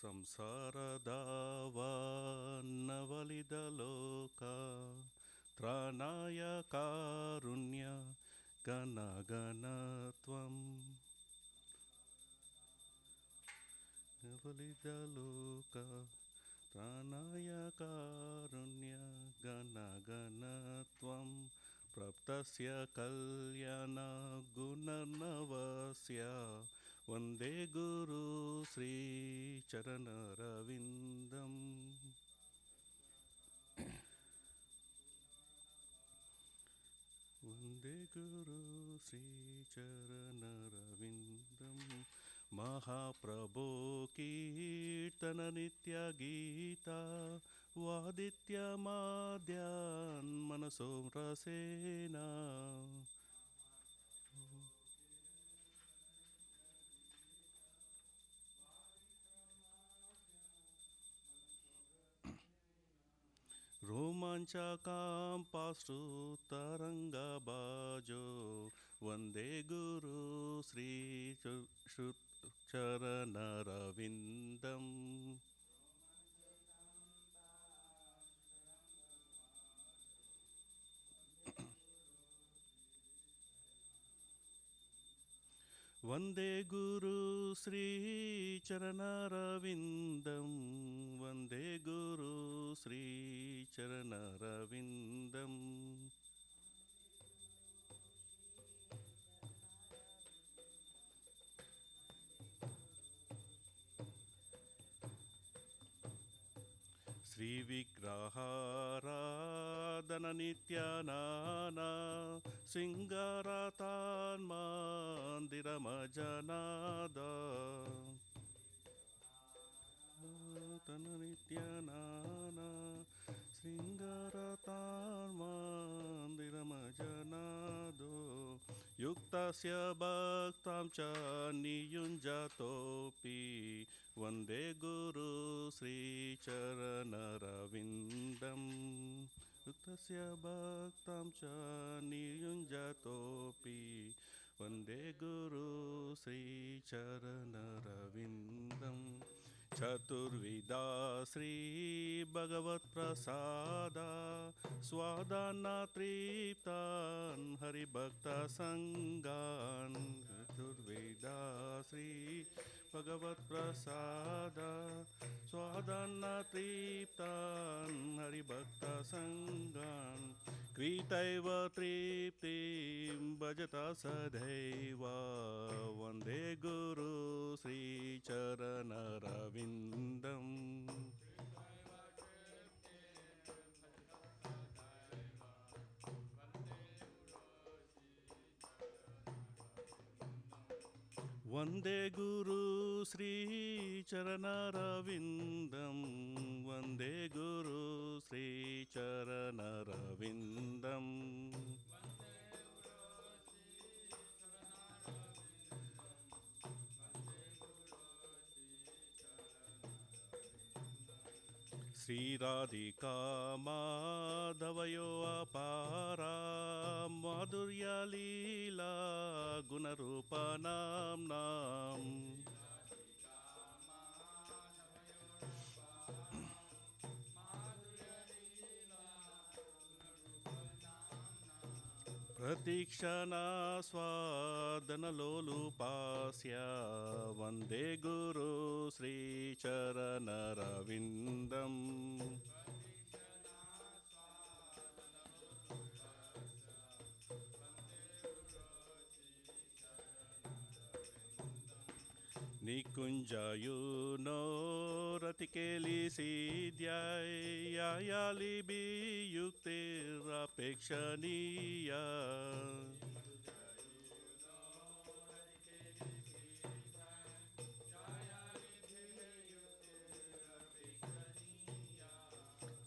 ಸಂಸಾರದಾವನ್ನವಲಿದ ಲೋಕ ತ್ರಾಣಾಯ ಕಾರುಣ್ಯ ಗಣ ಗಣತ್ವಂ ನವಲಿದ ಲೋಕ ತ್ರಾಣಾಯ ಕಾರುಣ್ಯ ಗಣ ಗಣತ್ವಂ ಪ್ರಾಪ್ತಸ್ಯ ಕಲ್ಯಾಣ ಗುಣನವಸ್ಯ ವಂದೇ ಗುರು ಶ್ರೀ ಚರಣರವಿಂದಂ. ವಂದೇ ಗುರು ಶ್ರೀ ಚರಣರವಿಂದಂ. ಮಹಾಪ್ರಭೋ ಕೀರ್ತನ ನಿತ್ಯ ಗೀತಾ ವಾದಿತ್ಯ ಮಾದ್ಯಾನ್ ಮನಸೋ ರಸೇನಾ. ರೋಮಾಂಚಕಾಂಪಾಶ್ರು ತರಂಗಬಾಜೋ ವಂದೇ ಗುರು ಶ್ರೀ ಚರಣರವಿಂದಂ. ವಂದೇ ಗುರು ಶ್ರೀ ಚರಣರವಿಂದಂ. ವಂದೇ ಗುರು ಶ್ರೀ ಚರಣರವಿಂದಂ. ಶ್ರೀ ವಿಗ್ರಹಾರಾಧನ ನಿತ್ಯಾನಾನ ಸಿಂಗಾರತಾನ್ ಮಂದಿರ ಮಜನಾದ ತನ ನಿತ್ಯಾನಾನ ಶೃಂಗಾರತಾನ್ ಮಂದಿರ ಮಜನಾದೋ ಯುಕ್ತಸ್ಯ ಭಕ್ತಾಂ ಚ ನಿಯುಂಜತೋಪಿ ವಂದೇ ಗುರು ಶ್ರೀ ಚರಣರವಿಂದಂ. ಯುಕ್ತಸ್ಯ ಭಕ್ತಾಂ ಚ ನಿಯುಂಜತೋಪಿ ವಂದೇ ಗುರು ಶ್ರೀ ಚರಣರವಿಂದಂ. ಚತುರ್ವಿಧ ಶ್ರೀ ಭಗವತ್ ಪ್ರಸಾದ ಸ್ವಾದಾನ ತೃಪ್ತಾನ್ ಹರಿಭಕ್ತ ಸಂಗಾನ್. ಚತುರ್ವಿಧ ಶ್ರೀ ಭಗವತ್ ಪ್ರಸಾದ ಸ್ವಾದಾನ ತೃಪ್ತಾನ್ ಹರಿಭಕ್ತ ಸಂಗಾನ್. ಕ್ರೀತೈವ ತೃಪ್ತಿಂ ಭಜತ ಸದೈವ ವಂದೇ ಗುರು ಶ್ರೀ ಚರಣರವಿಂದಂ. ವಂದೇ ಗುರು ಶ್ರೀ ಚರಣರವಿಂದಂ. ವಂದೇ ಗುರು ಶ್ರೀ ಚರಣರವಿಂದಂ. ಶ್ರೀರಾಧಿಕಾ ಮಾಧವಯೋ ಅಪಾರ ಮಾಧುರ್ಯ ಲೀಲಾ ಗುಣರೂಪ ನಾಂ. ಪ್ರತಿಕ್ಷಣ ಸ್ವಾದನಲೋಲುಪಾಸ್ಯ ವಂದೇ ಗುರು ಶ್ರೀ ಚರಣರವಿಂದಂ. ನಿಕುಂಜಯುನೋ ರತಿಕೇಲಿಸಿದ್ಯಾಯ ಯಾಯಾಲಿಭಿಯುಕ್ತಿರಪೇಕ್ಷಣೀಯ.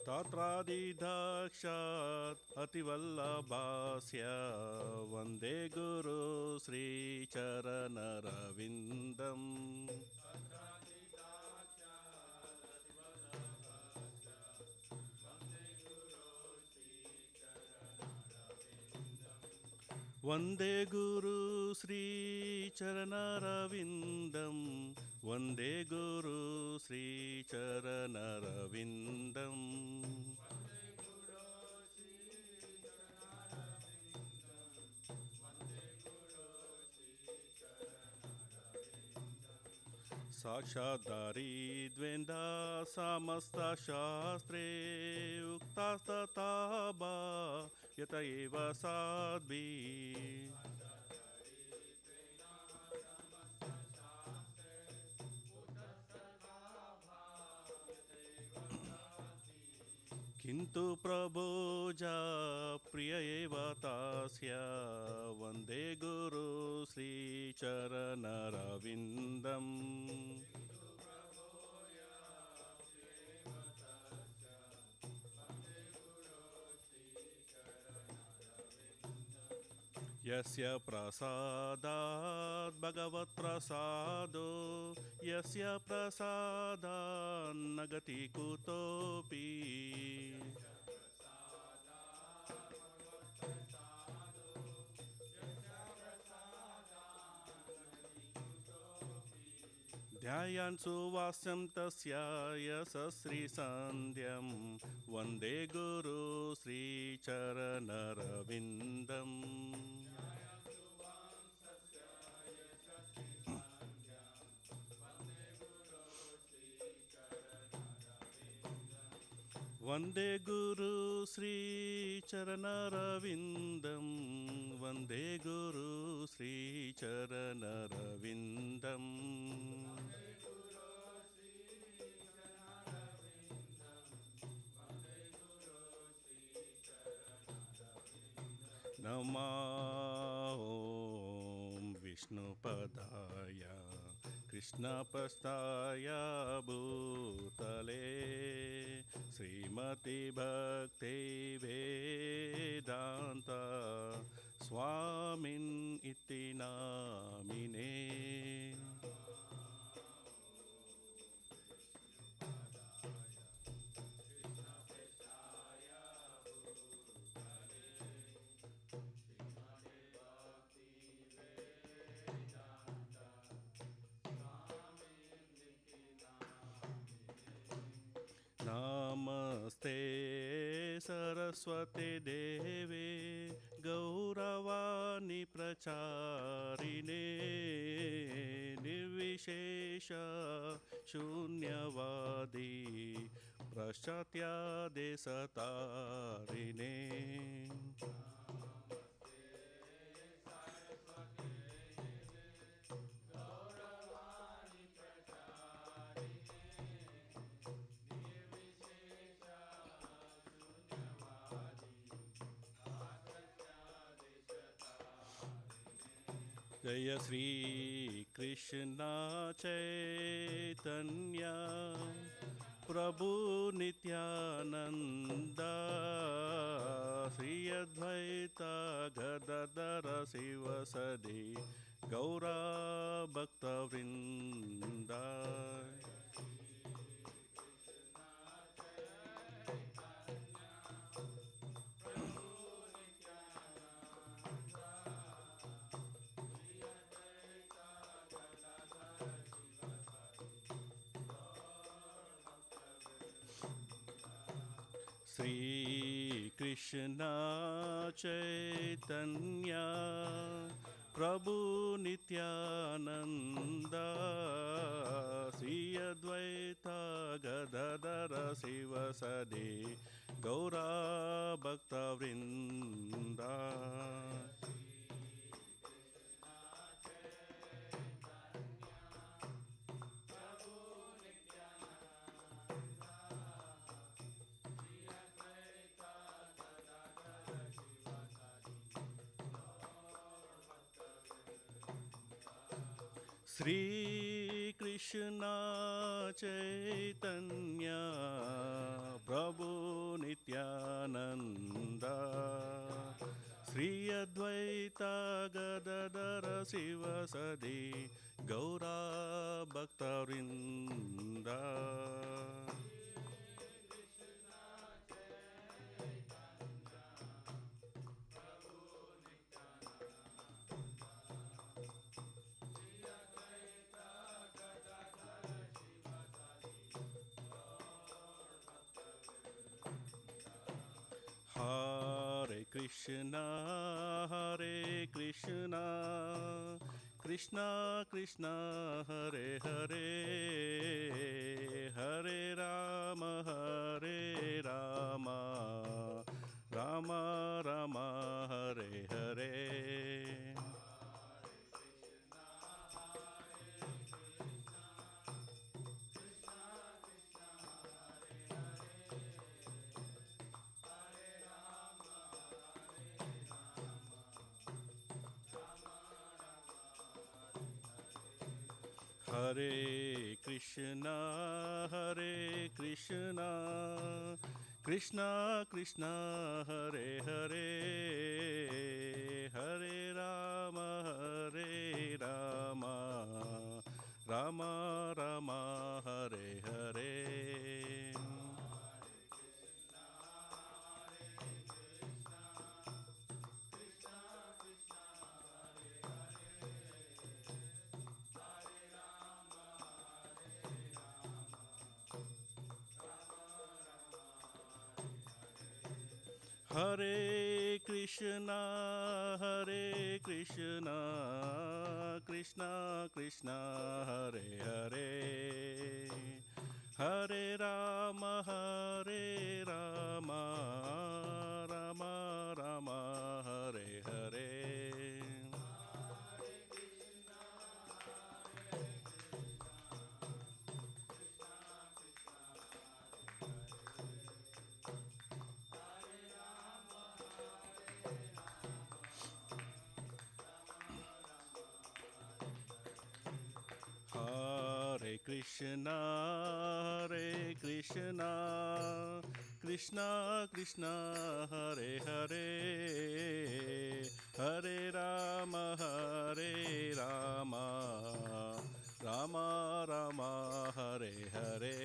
ತಾತ್ರಾದಿದಾಕ್ಷಾತ್ ಅತಿವಲ್ಲಭಾಸ್ಯ ವಂದೇ ಗುರು ಶ್ರೀ ಚರಣರವಿಂದಂ. ವಂದೇ ಗುರು ಶ್ರೀ ಚರಣರವಿಂದಂ. ವಂದೇ ಗುರು ಶ್ರೀಚರಣರವಿಂದಂ ಸಾಕ್ಷಾದಾರಿ ದ್ವೇಂದ ಸಮಸ್ತ ಶಾಸ್ತ್ರೇ ಉಕ್ತಾಸ್ತಥಾ ಯತ ಏವ ಸಾಧ್ವಿ किन्तु प्रभोजा प्रिय एव तास्य वन्दे गुरु श्रीचरणरविन्दम् यस्य प्रसादात् भगवत्प्रसादो यस्य प्रसादात् न गति कुतोऽपि ध्यायान् सुवास्यं तस्य यशस्श्रीसन्ध्यं वन्दे गुरु श्रीचरणरविन्दम् वन्दे गुरु श्रीचरणरविन्दं वन्दे गुरु श्रीचरणरविन्दम् नमः ॐ विष्णुपदाय कृष्णपस्ताय भूतले श्रीमति भक्ति वेदांत स्वामिन् इति नामिने नमस्ते सरस्वती देवे गौरवाणी प्रचारिणे निर्विशेष शून्यवादी पाश्चात्यादेशतारिणे जय श्री कृष्ण चैतन्य प्रभु नित्यानंद श्री अद्वैत गदाधर शिवसदि गौरा भक्तवृंद श्री कृष्ण चैतन्य प्रभु नित्यानंद श्री अद्वैत गदाधर शिवसदि गौरा भक्तवृंद श्री कृष्ण चैतन्य प्रभु Nityanand Shri Advaita Gadadhar शिवसदि Gaura भक्तवृंद Krishna, Hare Krishna, Krishna Krishna, Hare Hare, Hare Rama, Hare Rama, Rama Rama, Hare Hare. Hare Krishna, Hare Krishna, Krishna Krishna, Hare Hare, Hare Rama, Hare Rama, Rama Rama, Hare Hare. Hare Krishna, Hare Krishna, Krishna Krishna, Hare Hare, Hare Rama, Hare Rama, Rama Rama, Hare Hare. Hare Krishna, Hare Krishna, Krishna Krishna, Hare Hare, Hare Rama, Hare Rama, Rama Rama, Hare Hare.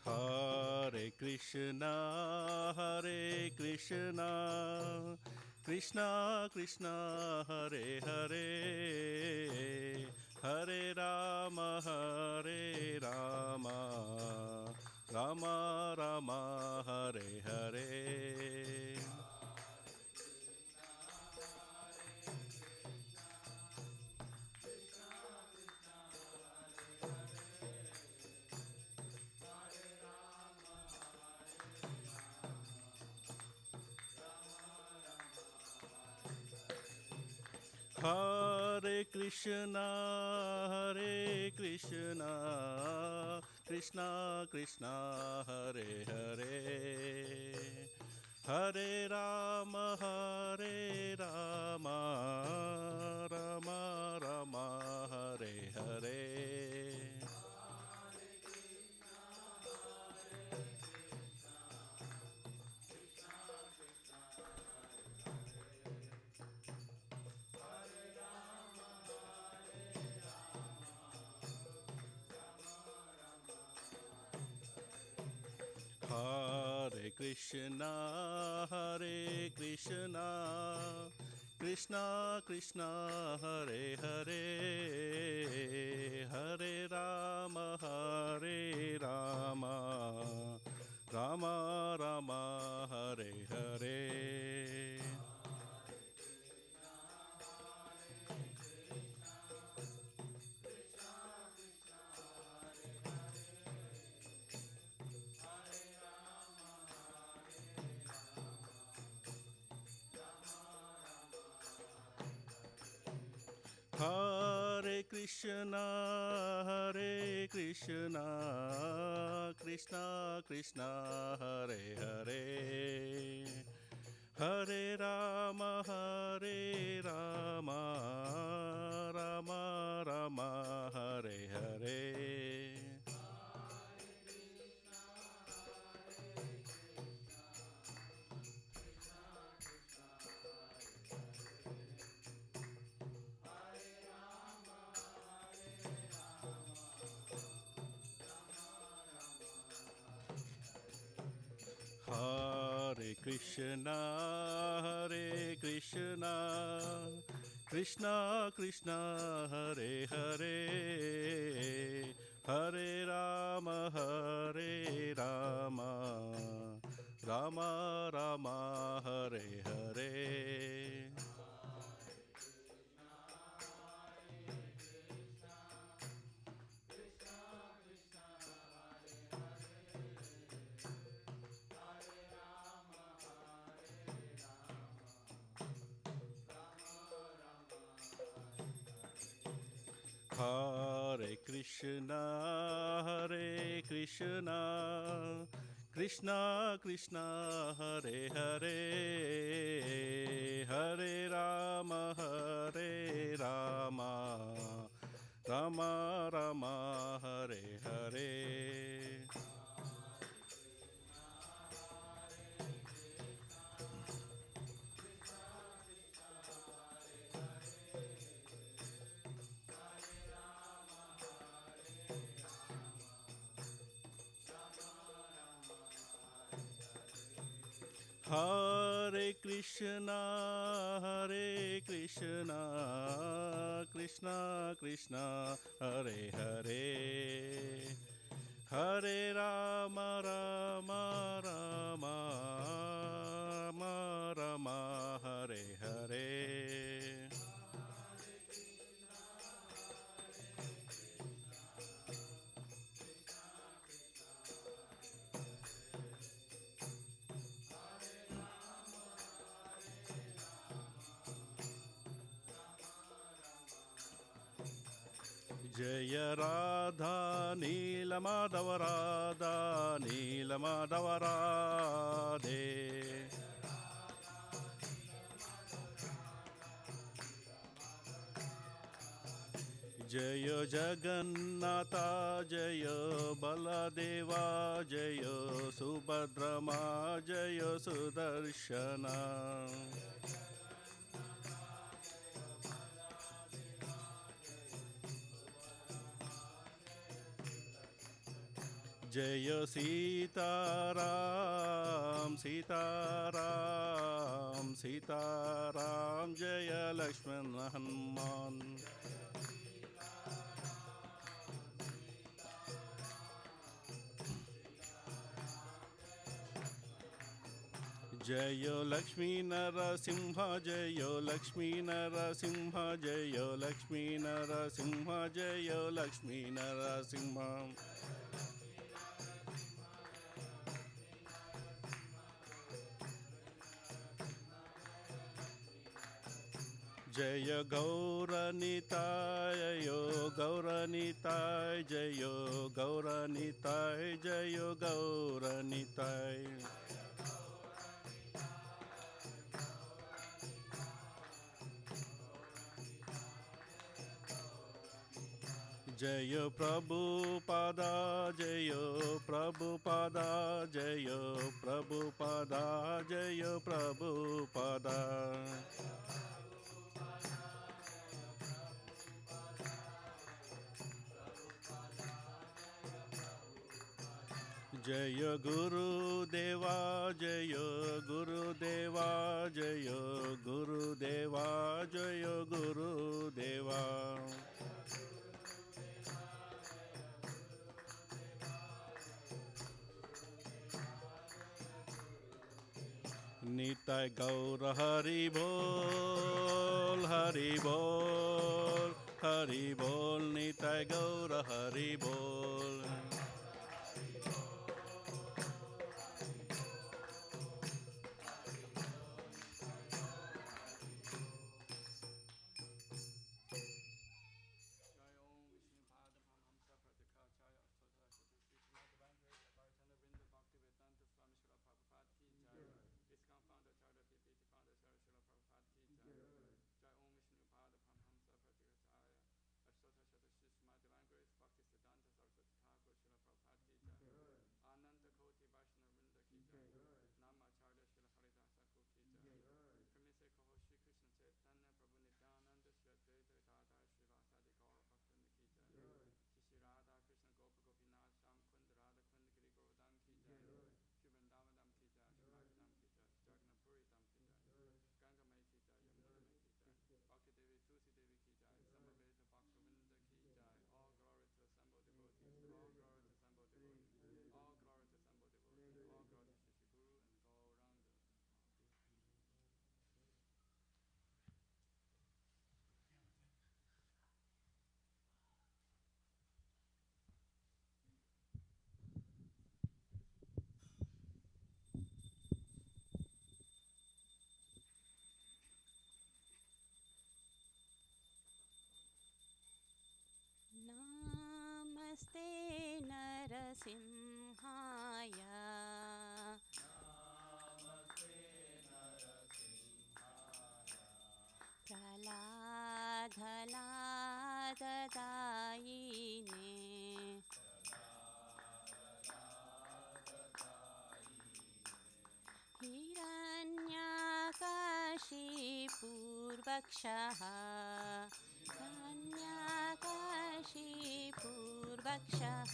Hare Krishna, Hare Krishna, Krishna Krishna, Hare Hare, Hare Rama, Hare Rama, Rama Rama, Hare Hare. Hare Krishna, Hare Krishna, Krishna Krishna, Hare Hare, Hare Rama, Hare Rama, Rama Rama, Hare Hare. Hare Krishna, Hare Krishna, Krishna Krishna, Hare Hare, Hare Rama, Hare Rama, Rama Rama, Hare Hare. Hare Krishna, Hare Krishna, Krishna Krishna, Hare Hare, Hare Rama, Hare Rama, Rama Rama, Hare Hare. Hare Krishna, Krishna Krishna, Hare Hare, Hare Rama, Rama Rama, Hare Hare. Hare Krishna, Krishna Krishna, Hare Hare, Hare Rama, Rama Rama, Hare Hare. Hare Krishna, Krishna Krishna, Hare Hare, Hare Rama, Rama Rama, Hare Hare. Jaya Radha Nila Madhava Radha Nila Madhava Radhe. Jaya Jagannatha Jaya Baladeva Jaya Subhadrama Jaya Sudarshana. Jaya Sitaram, Sitaram, Sitaram, Jaya Lakshmana Hanuman. Jaya Lakshmi Narasimha, Jaya Lakshmi Narasimha, Jaya Lakshmi Narasimha, Jaya Lakshmi Narasimha. Jaya Gauranitai, Jaya Gauranitai, Jaya Gauranitai, Jaya Gauranitai. Jaya Prabhupada, Jaya Prabhupada, Jaya Prabhupada, Jaya Prabhupada. Jaya Guru Deva, Jaya Guru Deva, Jaya Guru Deva, Jaya Guru Deva. Nitai Gaura Hari Bol, Hari Bol, Hari Bol, Nitai Gaura Hari Bol. नरसिंहाय प्रह्लादलाददायिने हिरण्यकशिपूर्वक्षः हिरण्यकशिपूर्वक्षः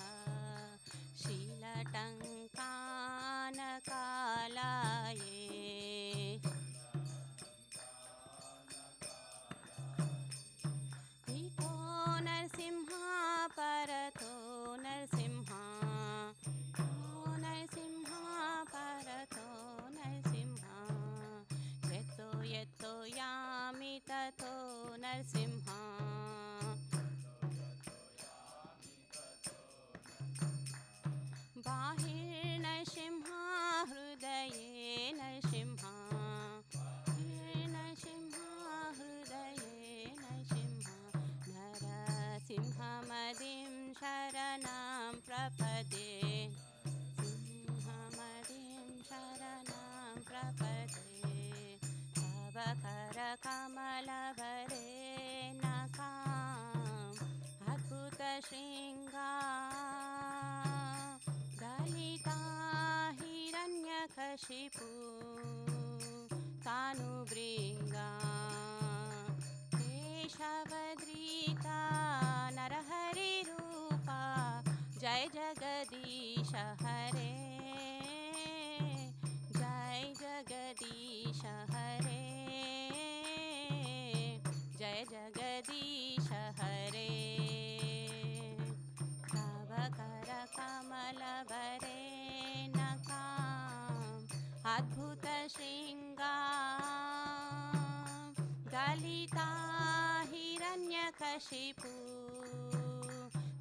शीलटङ्कानकालाये इतो नरसिंहा परतो नरसिंहा नरसिंहा परतो नरसिंहा यतो यतो यामि ततो नरसिंहा बाहिर्नरसिंहा हृदये नरसिंहा नरसिंहा हृदये नरसिंहा नरसिंहमदिं शरणं प्रपदे सिंहमदिं शरणं प्रपदे तव करकमलवरे नकाम् अद्भुतशृङ्गा दलिता हिरण्यकशिपु तानुभृङ्गा केशवधृता नरहरिरूपा जय जगदीश हरे जय जगदीश हरे जय जगदीश हरे तव करकमलवरे नकाम् अद्भुतशृङ्गा दलिता हिरण्यकशिपु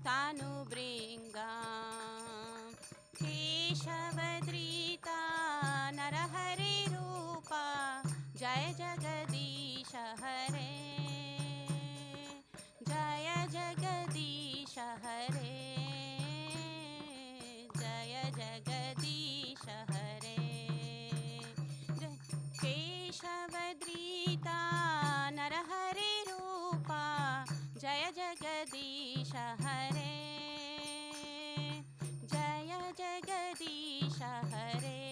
तानुभृङ्गा केशवधृता नरहरिरूपा जय जगदीश हरे जय जगदीश हरे जय जगदीश हरे केशवधृता नरहरिरूपा जय जगदीश हरे जय जगदीश हरे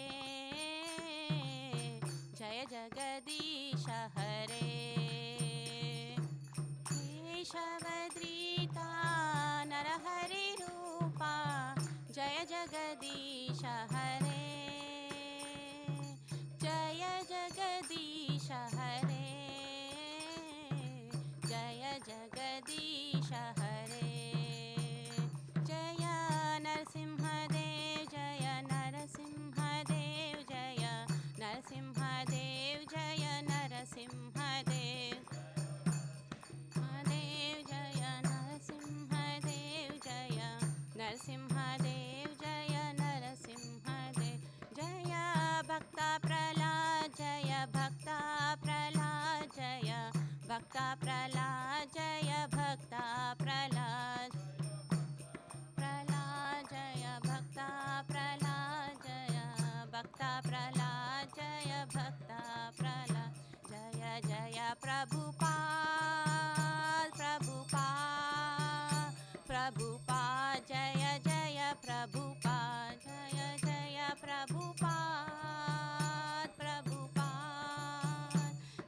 जय जगदीश हरे केशवधृता नरहरिरूपा जय जगदीश हरे जय जगदीश हरे जय जगदीश हरे जय नरसिंहदेव जय नरसिंहदेव जय नरसिंहदेव जय नरसिंहदेव देव जय नरसिंहदेव जय नरसिंहदेव जय नरसिंहदेव जय भक्ता प्रह्लाद जय भक्ता प्रह्लाद जय भक्ता प्रह्लाद जय भक्ता प्रह्लाद प्रह्लाद जय भक्ता प्रह्लाद जय भक्ता प्रह्लाद जय भक्ता प्रह्लाद जय जय प्रभुपाद प्रभुपाद प्रभुपाद जय जय प्रभुपाद जय जय प्रभुपाद प्रभुपाद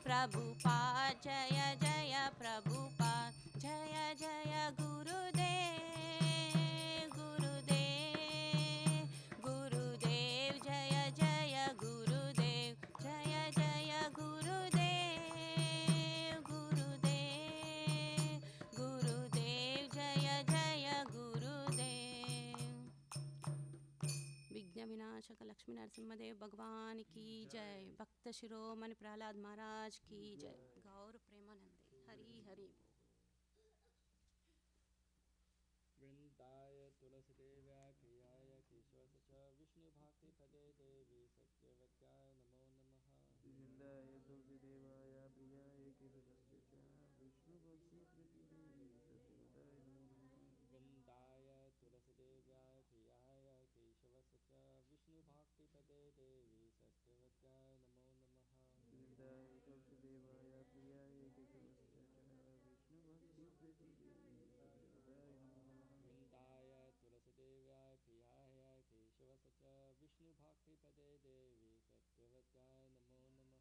प्रभुपाद जय जय प्रभुपाद जय जय गुरुदेव गुरुदेव गुरुदेव जय जय गुरुदेव जय जय गुरुदेव गुरुदेव गुरुदेव जय जय गुरुदेव विघ्न विनाशक लक्ष्मी नरसिंहदेव भगवान की जय भक्त शिरोमणि प्रहलाद महाराज की जय गौर प्रेमानंदे हरि हरि वृंदाय तुलसीदेव्या प्रियाय केशवस्य च विष्णुभक्तिपदे देवी सत्यवत्याय नमो नमः। वृंदाय तुलसीदेवाय प्रियाय केशवस्य च विष्णुभक्तिपदे देवी सत्यवत्याय नमो नमः। वृंदाय तुलसीदेव्या प्रियाय निन्दाय तुलसीदेवाय प्रियाय केशवस्य च विष्णुभक्तिप्रतिदेवी सत्यवताय नमो नमः। वृन्दाय तुलसीदेव्याय प्रियाय केशवस्य च विष्णुभक्तिपदे देवी सत्यवत्याय नमो नमः।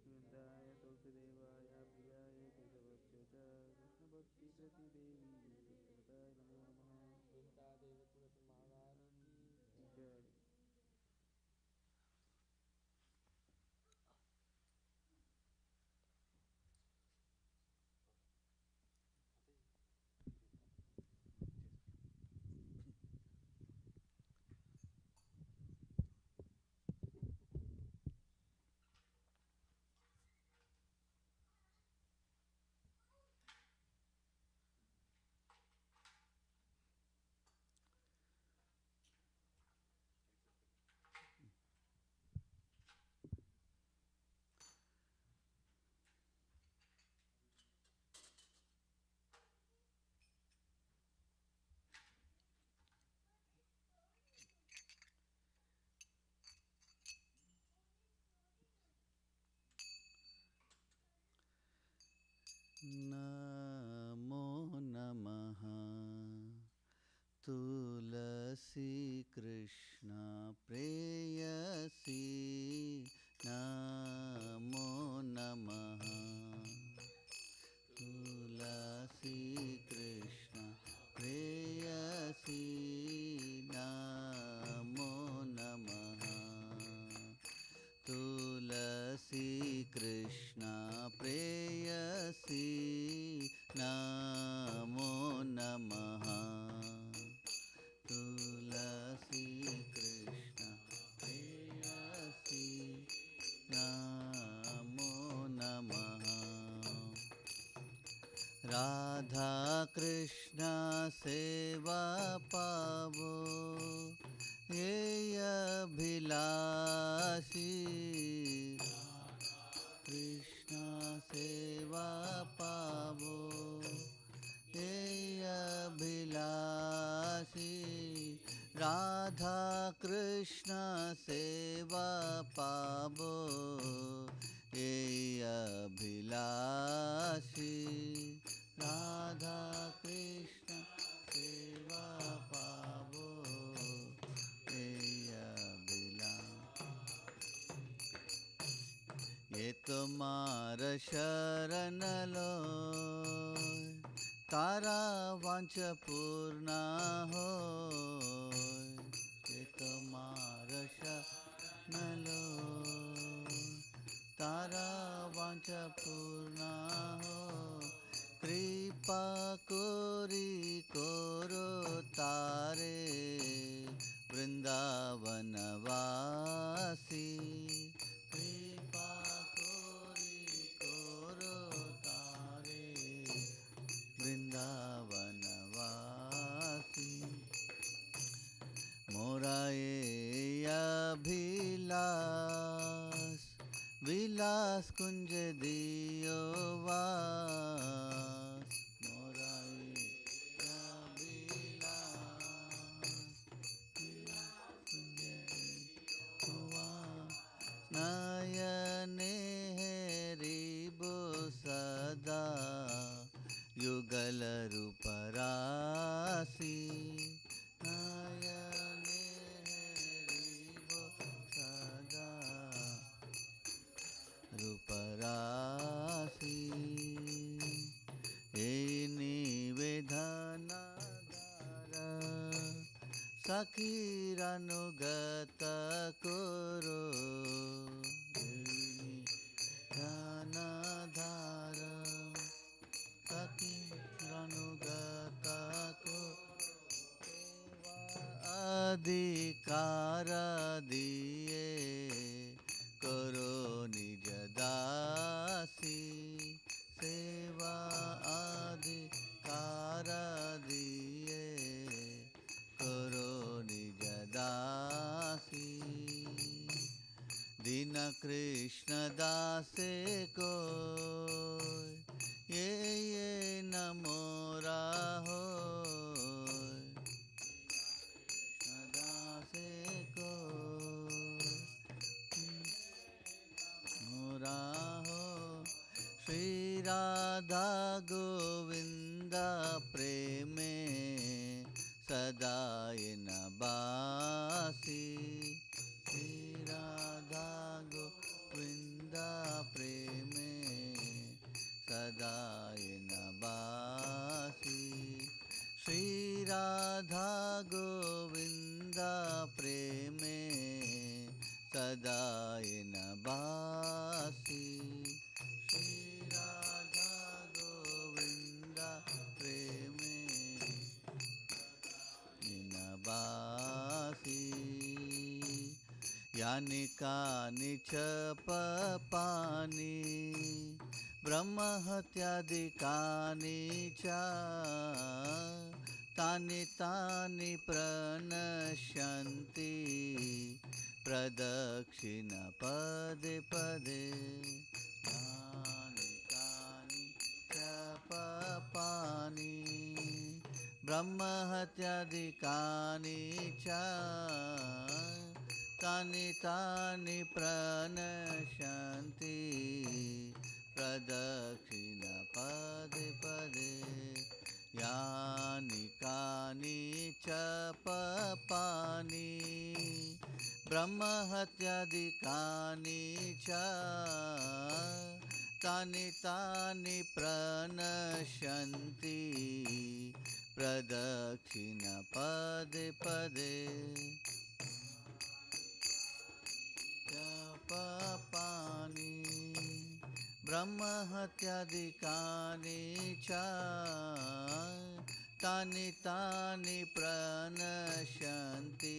वृन्दाय तुलसीदेवाय प्रियाय केशवस्य च विष्णुभक्तिप्रतिदेवी सत्यवताय नमो नमः। वृन्दादेवी तुलसी महारानी की जय। नमो नमः तुलसी कृष्ण प्रेयसी नमो नमः तुलसी कृष्ण प्रेयसी नमो नमः तुलसी कृष्ण प्रेयसी नमो नमः तुलसी कृष्ण प्रेयसी नमो नमः राधा कृष्ण सेवा पावो ये अभिलाषी कृष्ण सेवा पावो ये अभिलाषी राधा कृष्ण सेवा पावो ये अभिलाषी राधा कृष्ण सेवा पावो ये अभिलाषी ये तुम्हार शरण लो तारा वांछ पूर्ण हो ये तुम्हार शरण लो तारा वांछ पूर्ण हो कृपा कोरी कोरो तारे वृंदावनवासी कृपा कोरी कोरो तारे वृंदावनवासी मोरा ये अभिलाष विलास कुंज दियो वास मोरा ये अभिलाष विलास कुंज दियो वास नयने हरिबो सदा युगल रूप राशि नयने हरिबो सदा रूप राशि हे निवेदन सखीरनुगत करो धनधार सखीरनुगत को अधिकार दिए करो निज दासी सेवा अधिकार दिए करो निज दासी दीन कृष्ण दासे को ये न मोरा हो कृष्ण दासे को मोरा हो राधा गोविंद प्रेमे सदाय नबासी श्री राधा गोविंद प्रेमे सदाय नबासी श्री राधा गोविंद प्रेमे सदाय नबासी श्री राधा गोविंद प्रेमे नबासी यानि कानि च पापानि ब्रह्महत्यादिकानि च तानि तानि प्रणश्यन्ति प्रदक्षिण पदे पदे यानि कानि च पापानि ब्रह्महत्यादिकानि च तानि तानि प्रणश्यन्ति प्रदक्षिण पदे पदे यानि कानि च पापानि ब्रह्महत्यादिकानि च तानि तानि प्रणश्यन्ति प्रदक्षिण पदे पदे पापानि ब्रह्महत्यादिकानि च तानि तानि प्रणश्यन्ति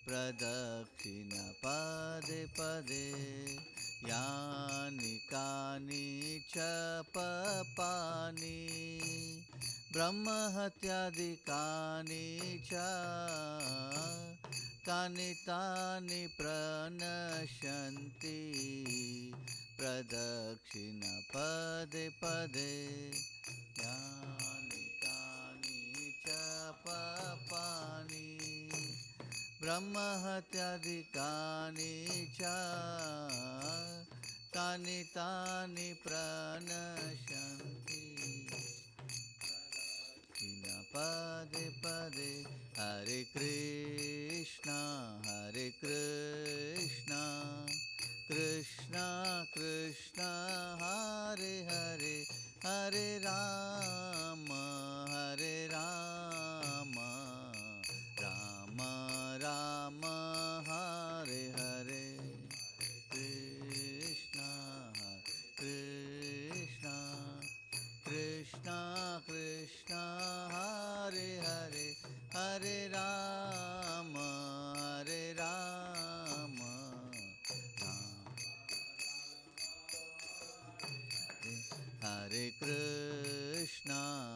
प्रदक्षिण पदे पदे यानि कानि च पापानि ब्रह्महत्यादिकानि च तानि तानि प्रणश्यन्ति प्रदक्षिण पदे पदे यानि कानि च पापानि ब्रह्महत्यादिकानि च तानि तानि प्रणश्यन्ति पदे पदे हरे कृष्णा कृष्णा कृष्णा हरे हरे हरे राम राम राम हरे हरे कृष्णा कृष्णा कृष्णा कृष्णा हरे हरे हरे राम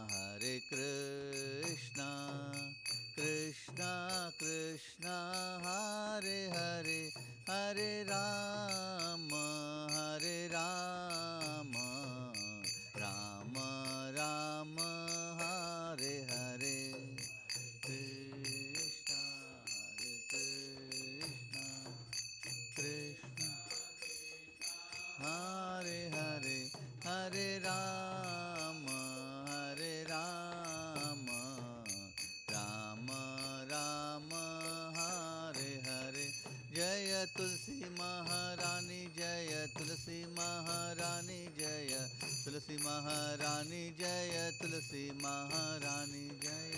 हरे कृष्णा कृष्णा कृष्णा हरे हरे हरे राम राम राम हरे हरे कृष्णा कृष्णा हरे हरे हरे राम राम राम हरे हरे जय तुलसी महारानी जय तुलसी महारानी जय तुलसी महारानी जय तुलसी महारानी जय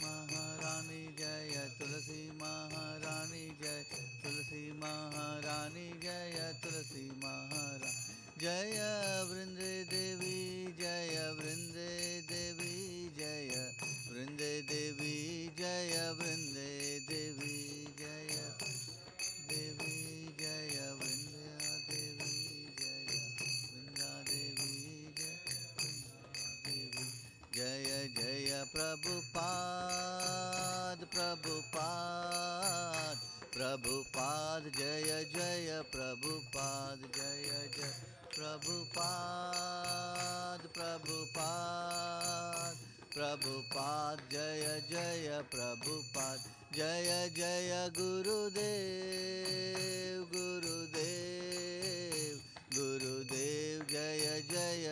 महारानी जय तुलसी महारानी जय तुलसी महारानी जय तुलसी महारानी जय वृंदे देवी जय वृंदे देवी जय वृंदे देवी जय वृंदे देवी जय देवी जय वृंदा देवी जय वृंदा देवी जय जय प्रभुपाद प्रभुपाद प्रभुपाद जय जय प्रभुपाद जय जय प्रभुपाद प्रभुपाद प्रभुपाद जय जय प्रभुपाद जय जय गुरुदेव गुरुदेव गुरुदेव जय जय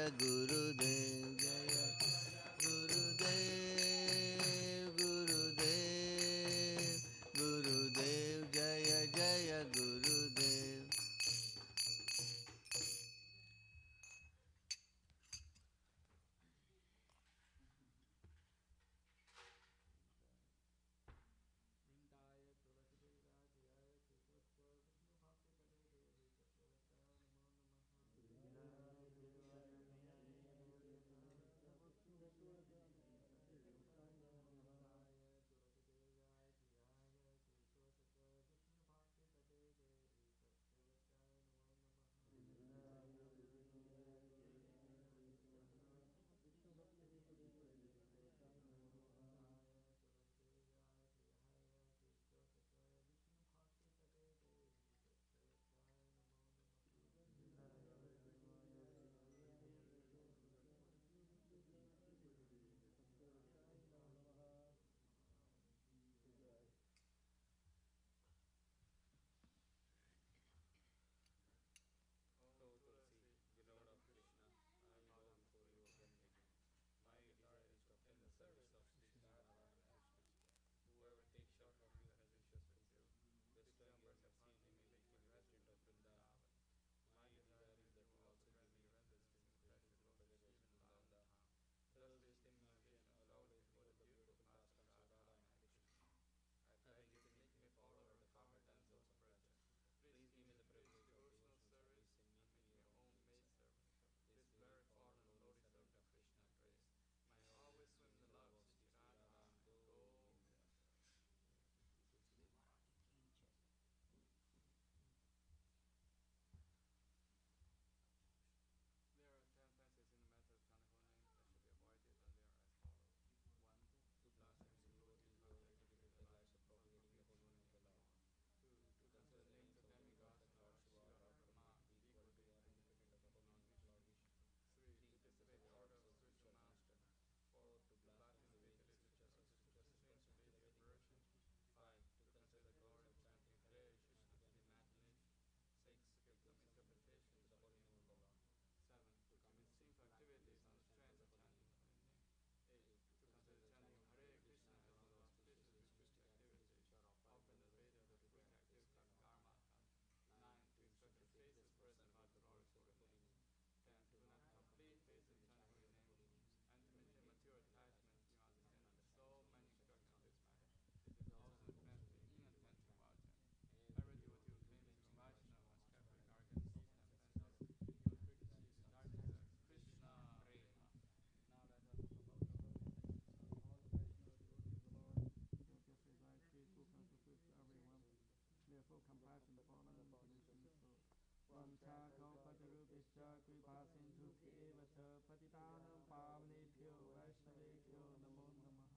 वंशाकल्पतरुभ्यश्च कृपासिन्धुभ्येव च पतितानां पावनेभ्यो वैष्णवेभ्यो नमो नमः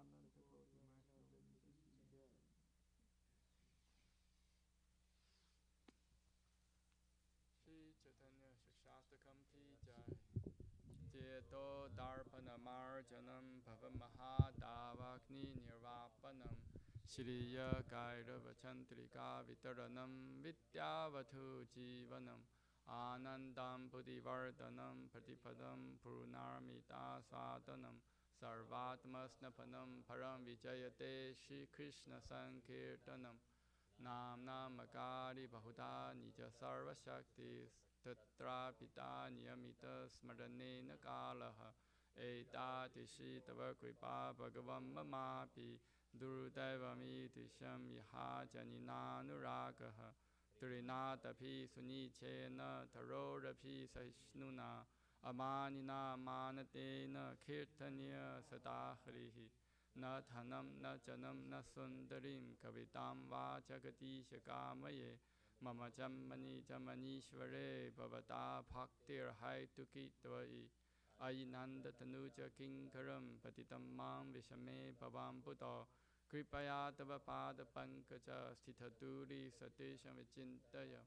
आनन्दकोटिवैष्णववृन्द Shri Chaitanya Shikshastakam Ki Jai Jeto Darpana Marjanam Bhavamahadavakni Nirvapanam Shriya Kairavachantrika Vitaranam Vidyavathu Jivanam Anandam Buddhivardhanam Pratipadam Purnarmita Swadanam Sarvatmasnapanam Param Vijayate Shri Krishna Sankirtanam Namnamakari Bahuda Nija Sarva Shakti Tatra Pita Niyamita Smaranena Kalaha Etati Shri Tava Kripa Bhagavam Mamapi Durudevami Tisham Yaha Janinanuragaha Trinatapi Sunichena Tarorapi Sahishnuna Amanina Manatena Kirtanya Sadahrihi न धनं न जनं न सुन्दरीं कवितां वा जगदीशकामये मम जन्मनि जमनीश्वरे भवता भक्तिर्हैतुकी त्वयि अयि नन्दतनुज किङ्करं पतितं मां विषमे भवाम्बुधौ कृपया तव पादपङ्कज स्थितदूरी सतीशं विचिन्तय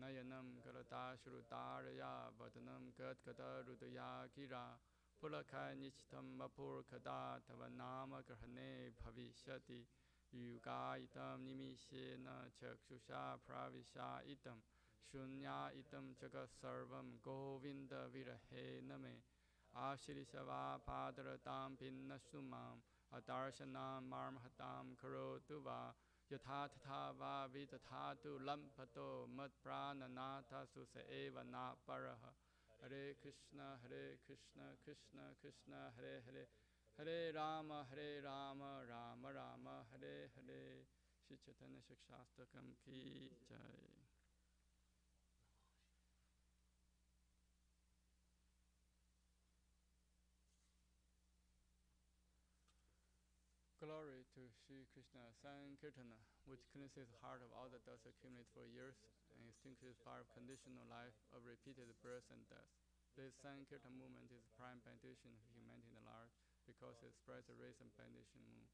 नयनं करताश्रुतारया वदनं गद्गदहृदया गिरा पुलखनिचितं वपुर्खदा तव नाम ग्रहणे भविष्यति युगायितं निमिषेण चक्षुषा प्रविशायितं शून्यायितं जगत्सर्वं गोविन्दविरहेण मे आश्रितवापादरतां भिन्नस्तु माम् अदर्शनां मार्महतां करोतु वा यथा तथा वा विदधातु लम्पतो मत्प्राणनाथस्तु स एव नापरः Hare Krishna, Krishna Krishna, Hare Hare, Hare Rama, Rama Rama, Hare Hare. Shri Chaitanya Shikshastakam Ki Jai. Glory to Shri Krishna Sankirtana, which cleanses the heart of all the dust accumulated for years and extinguishes fire of conditional life of repeated birth and death. This Sankirtan movement is the prime benediction of humanity in the large because it spreads the rays and benediction moon.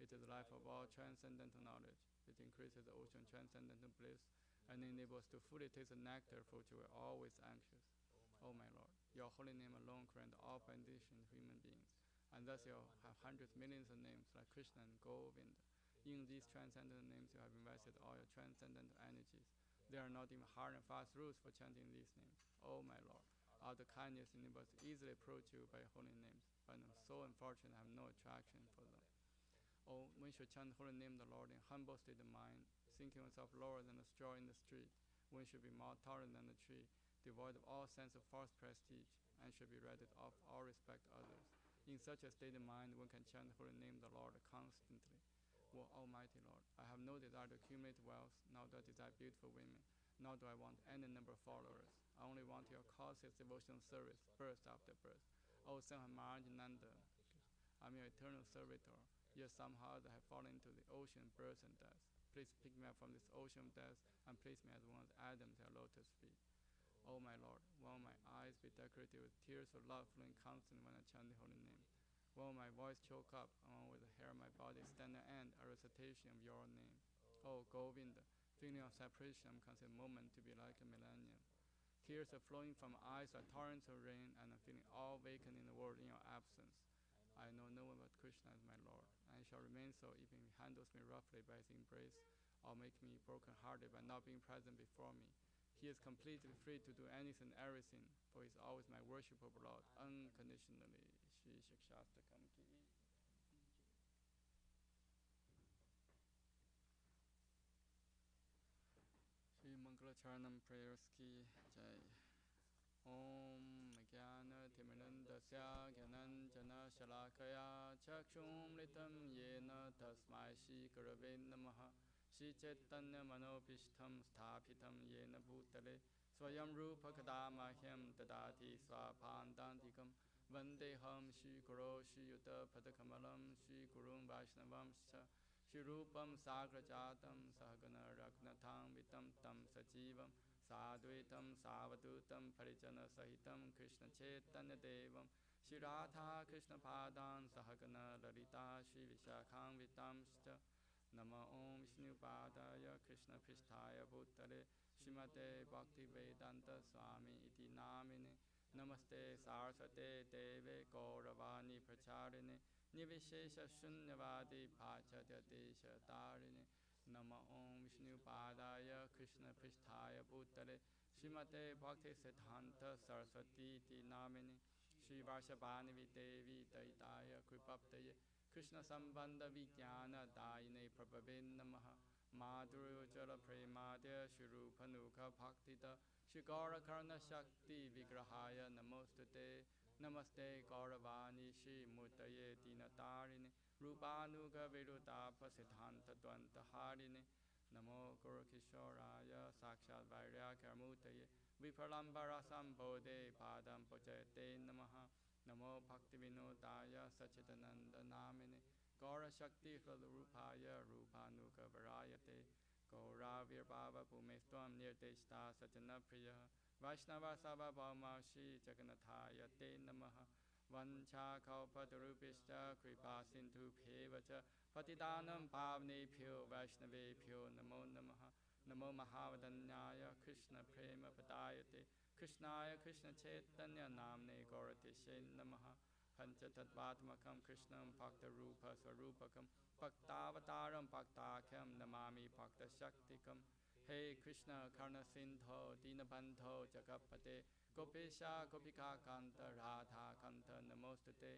It is the life of all transcendental knowledge. It increases the ocean transcendental bliss and enables us to fully taste the nectar for which we are always anxious. O my Lord, your holy name alone grants all benediction to human beings. And thus you have hundreds, millions of names like Krishna and Govinda. In these transcendental names you have invested all your transcendental energies. There are not even hard and fast rules for chanting these names. O my Lord, all the kindness enables us to easily approach you by holy names, but I'm so unfortunate I have no attraction for them. Oh, one should chant the holy name of the Lord in humble state of mind, thinking oneself lower than a straw in the street. One should be more tolerant than a tree, devoid of all sense of false prestige, and should be ready to offer all respect to others. In such a state of mind, one can chant the holy name of the Lord constantly. O Almighty Lord, I have no desire to accumulate wealth, nor do I desire beautiful women, nor do I want any number of followers. I only want your causeless devotional service, birth after birth. O Son of Marjananda, I'm your eternal servitor, yet somehow I have fallen into the ocean of birth and death. Please pick me up from this ocean of death and place me as one of Adam's at your lotus feet. O my Lord, will my eyes be decorated with tears of love flowing constantly when I chant the holy name? Will my voice choke up, along with the hair of my body stand and end a recitation of your name? O Govinda, feeling of separation consider a moment to be like a millennium. Tears are flowing from my eyes like torrents of rain, and I'm feeling all vacant in the world in your absence. I know no one but Krishna as my Lord, and I shall remain so even if he handles me roughly by his embrace, or make me broken-hearted by not being present before me. He is completely free to do anything and everything, for he is always my worshipable Lord, unconditionally. Shri Shikshastakam Ki. Shri Mangala Charanam Prayers Ki Jai. Om Jnana Timirandasya Jnananjana Shalakaya Chakshumritam Yena Tasmai Shri Gurave Namaha Shri Chaitanya Manobishtam Sthapitam Yena Bhutale Swayam Rupa Kadamahyam Tadati Swapandantikam Vandeham Shri Guru Shri Yuta Padakamalam Shri Gurum Vaishnavam Shri Rupam Sagrajatam Sahagana Raghunatham Vitam Tam Sajivam साद्वैतं सावधूतं परिजनसहितं कृष्णचैतन्यदेवं Shri Radha कृष्णपादान् सहगण Lalita श्रीविशाखान्वितांश्च नमो ॐ विष्णुपादाय कृष्णपृष्ठाय भूतले श्रीमते भक्तिवेदान्तस्वामी इति नामिने नमस्ते सारस्वते देवे गौरवाणी प्रचारिणे निर्विशेषशून्यवादी पाश्चात्यदेशतारिणे नमो ॐ विष्णुपादाय कृष्णपृष्ठाय भूतले श्रीमते भक्तिसिद्धान्त सरस्वती इति नामिने श्रीवासवाणी देवी दयिताय कृपप्तये कृष्णसम्बन्धविज्ञानदायिने प्रभवे नमः माधुर्योज्ज्वलप्रेमाद्य श्रीरूपनुगभक्तिद श्रीगौरकर्णशक्तिविग्रहाय नमोस्तुते नमस्ते गौरवाणी श्रीमूर्तये दीनतारिणे रूपानुगविरुदापसिद्धान्तद्वन्द्वहारिणे नमो गुरुकिशोराय साक्षात् वैराग्यमूर्तये विफलम्बरसम्बोधे पादं पूजयते नमः नमो भक्तिविनोदाय सच्चिदानन्दनामिने गौरशक्तिहृद्रूपाय रूपानुगवरायते गौराविर्भावभूमेस्त्वं निर्देष्टा सज्जनप्रियः वैष्णवसवभौमश्री जगन्नाथाय ते नमः वञ्चाकल्पतरुभ्यश्च कृपासिन्धुभ्येव च पतितानं पावनेभ्यो वैष्णवेभ्यो नमो नमः नमो महावदन्याय कृष्णप्रेमपदायते कृष्णाय कृष्णचैतन्यनाम्ने गौरतिशे नमः पञ्चतत्त्वात्मकं कृष्णं भक्तरूपस्वरूपकं भक्तावतारं भक्ताख्यं नमामि भक्तशक्तिकं हे कृष्ण कर्णसिन्धो दीनबन्धो जगत्पते गोपेशा गोपिकान्त राधाकान्त नमोस्तुते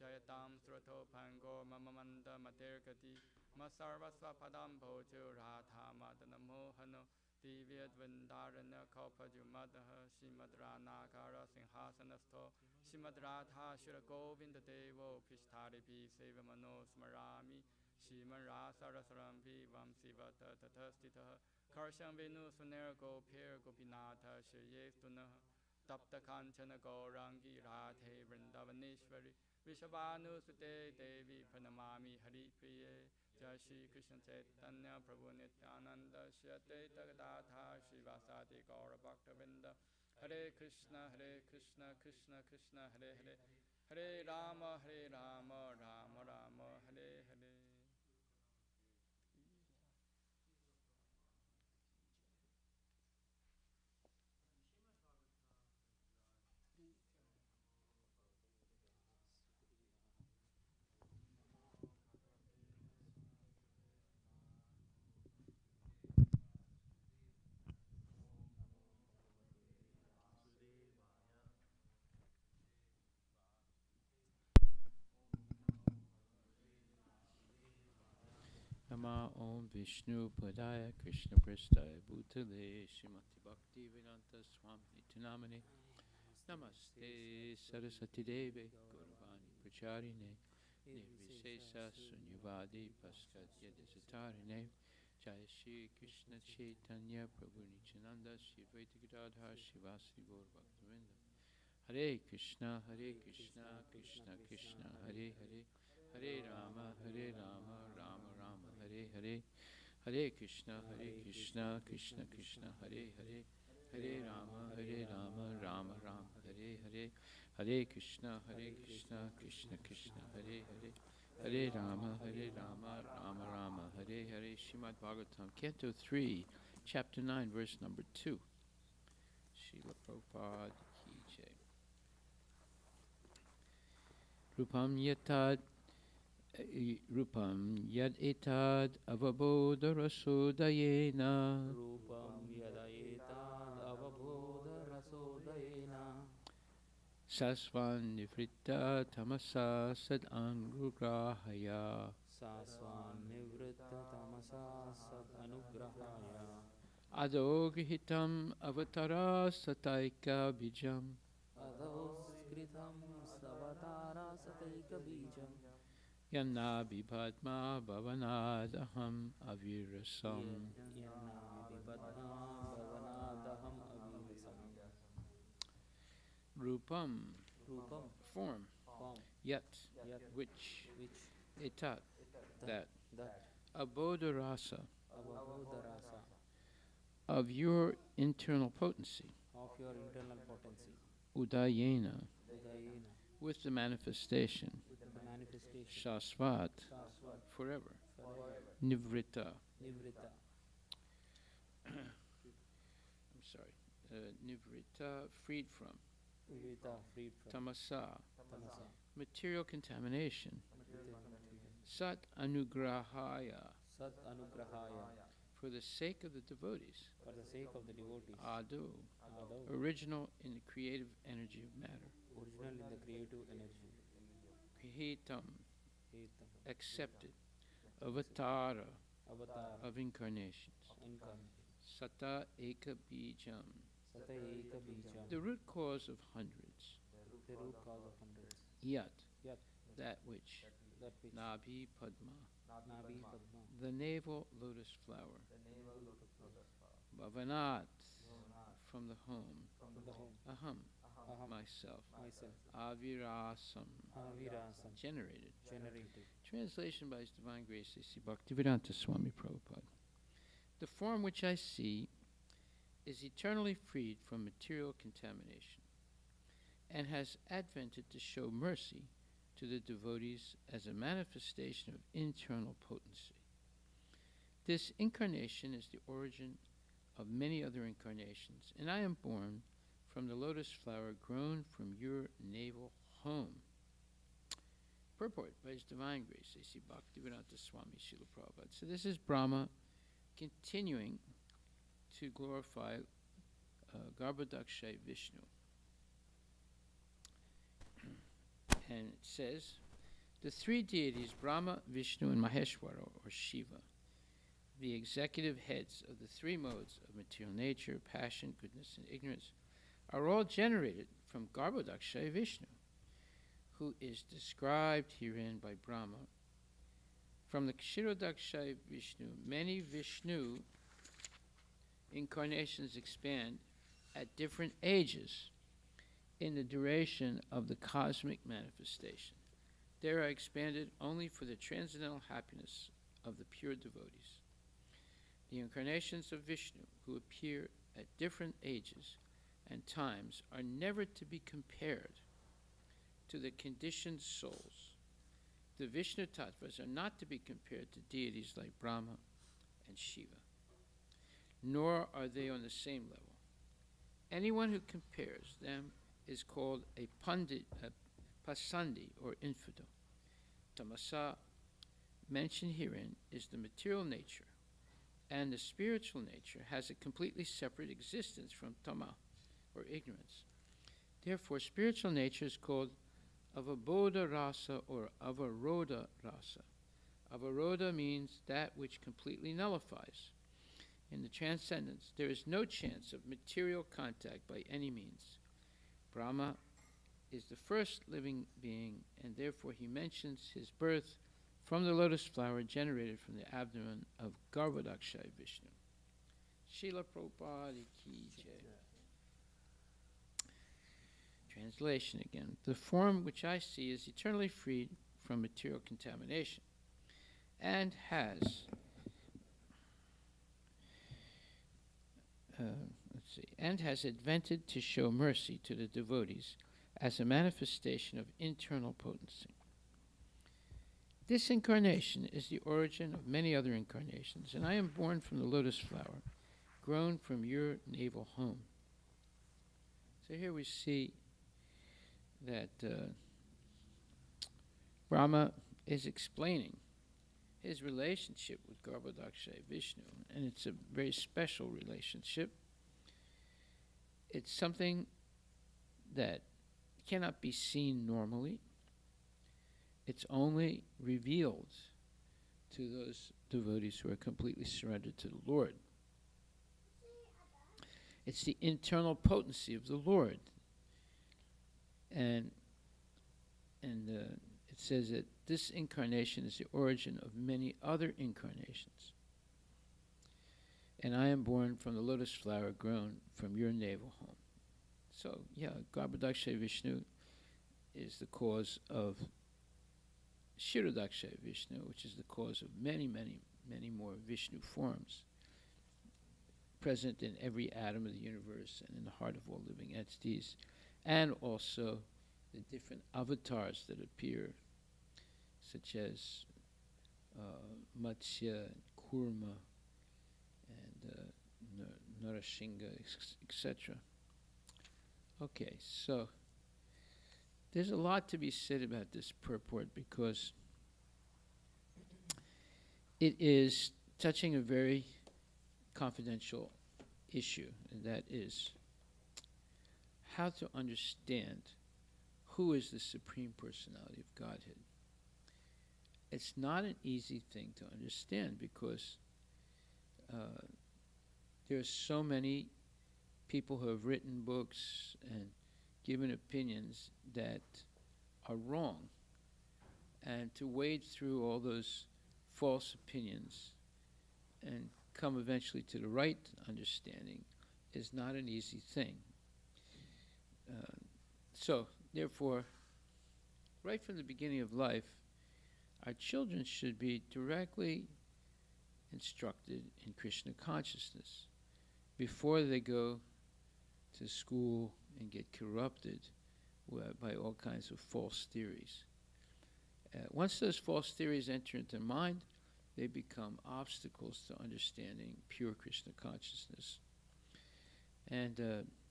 जयतां श्रुतोभङ्गो मम मन्दमतिर्गति मत्सर्वस्वपदं भोजो राधामदनमोहनो दिव्यद्वृन्दारण्यकौपजुमदः श्रीमद्रानागारसिंहासनस्थो श्रीमद्राधाशिरगोविन्ददेवो पृष्ठारिभिः सेवमनो स्मरामि श्रीमन्रासरसरम्भि वंशिवत ततस्थितः कर्षं वेणुसुनिर्गोभिर्गोपीनाथ श्रेयेस्तु नः तप्तकाञ्चन गौराङ्गी राधे वृन्दावनेश्वरि विश्वानुसुते देवी प्रणमामि हरिप्रिये जय श्री कृष्ण चैतन्य प्रभु नित्यानंद श्री अद्वैत गदाधर श्रीवासादि गौरभक्तवृंद हरे Krishna Krishna Krishna Hare Hare Hare Ram Ram Ram Hare Hare Nama Om Vishnu Padaya Krishna Prasthaya Bhutale Srimati Bhakti Vedanta Swami Nitinamane Namaste Saraswati Deve Gauravani Pracharine Nirvisesa Sunyavadi Paskadya Desatarine Jaya Shri Krishna Chaitanya Prabhu Nityananda Shri Advaita Gadadhar Shivasi Gaur Bhaktivinoda Hare Krishna Krishna Krishna Hare Hare Hare Rama Rama Rama Hare Hare Hare Krishna Krishna Krishna Hare Hare Hare Rama Rama Rama Hare Hare Hare Krishna Krishna Krishna Hare Hare Hare Rama Rama Rama Hare Hare Srimad Bhagavatam Canto 3 Chapter 9 Verse number 2 Srila Prabhupada Ki Jai Rupam Yatad Rupam yad etad avabodharasodayena Rupam yada etad avabodharasodayena Sasvan nivritta tamasa sad anugrahaya Sasvan nivritta tamasa sad anugrahaya Adogihitam avatara sataika bijam Adhoskritam savatara sataika bijam Yanna bibhadma bhavanadaham avirasam Yanna vibhadna bhavanadaham avilasam Rupam Rupam form form Yat Yat which which Etat that that Abodharasa avabodharasa of your internal potency, of your internal potency, Udayena, Udayena, with the manifestation, with the manifestation, Shasvat, Shasvat, forever, forever, Nivrita. Nivrita, I'm sorry, Nivrita, freed from, Nivrita, freed from Tamasa, Tamasa, material contamination, material contamination. Sat Anugrahaya, Sat Anugrahaya, for the sake of the devotees, for the sake of the devotees, Adu, Adav, original in the creative energy of matter, original in the creative energy, Krihitam, Hetam, accepted, Avatara, Avatar, of incarnations, incarnation, Sata Eka Bijam, Sata Eka Bijam, the root cause of hundreds, the root cause of hundreds, Yat, Yat, that which, that which Nabhi Padma, Nabi Padma, the navel lotus flower, Bhavanat, from the home, from the home, Aham, Aham, myself, myself, Avirasam, Avirasam, generated. generated. Translation by His Divine Grace A.C. Bhaktivedanta Swami Prabhupada. The form which I see is eternally freed from material contamination and has advented to show mercy to the devotees as a manifestation of internal potency. This incarnation is the origin of many other incarnations, and I am born from the lotus flower grown from your navel home. Purport by His Divine Grace, A.C. Bhaktivedanta Swami Srila Prabhupada. So this is Brahma continuing to glorify Garbhodakshay Vishnu. And it says, the three deities, Brahma, Vishnu, and Maheshwara, or Shiva, the executive heads of the three modes of material nature, passion, goodness, and ignorance, are all generated from Garbhodakshay Vishnu, who is described herein by Brahma. From the Kshirodakshay Vishnu, many Vishnu incarnations expand at different ages in the duration of the cosmic manifestation. They are expanded only for the transcendental happiness of the pure devotees. The incarnations of Vishnu, who appear at different ages and times, are never to be compared to the conditioned souls. The Vishnu Tattvas are not to be compared to deities like Brahma and Shiva, nor are they on the same level. Anyone who compares them is called a pandit, a pasandi, or infidel. Tamasa, mentioned herein, is the material nature, and the spiritual nature has a completely separate existence from tama, or ignorance. Therefore, spiritual nature is called avabodha rasa or avaroda rasa. Avaroda means that which completely nullifies. In the transcendence, there is no chance of material contact by any means. Brahma is the first living being, and therefore he mentions his birth from the lotus flower generated from the abdomen of Garbhodakshay Vishnu. Srila Prabhupada Ki Jai. Translation again. The form which I see is eternally freed from material contamination and has advented to show mercy to the devotees as a manifestation of internal potency. This incarnation is the origin of many other incarnations, and I am born from the lotus flower, grown from your navel home. So here we see that Brahma is explaining his relationship with Garbhodakshay Vishnu, and it's a very special relationship. It's something that cannot be seen normally. It's only revealed to those devotees who are completely surrendered to the Lord. It's the internal potency of the Lord. And it says that this incarnation is the origin of many other incarnations. And I am born from the lotus flower grown from your navel home. So, yeah, Garbhodakshay Vishnu is the cause of Kshirodakshay Vishnu, which is the cause of many, many, many more Vishnu forms. present in every atom of the universe and in the heart of all living entities, and also the different avatars that appear, such as Matsya, and Kurma, and Narashinga, etc. Okay, so there's a lot to be said about this purport because it is touching a very confidential issue, and that is how to understand who is the Supreme Personality of Godhead. It's not an easy thing to understand because there are so many people who have written books and given opinions that are wrong. And to wade through all those false opinions and come eventually to the right understanding is not an easy thing. So, therefore, right from the beginning of life, our children should be directly instructed in Krishna consciousness before they go to school and get corrupted by all kinds of false theories. Once those false theories enter into mind, they become obstacles to understanding pure Krishna consciousness. And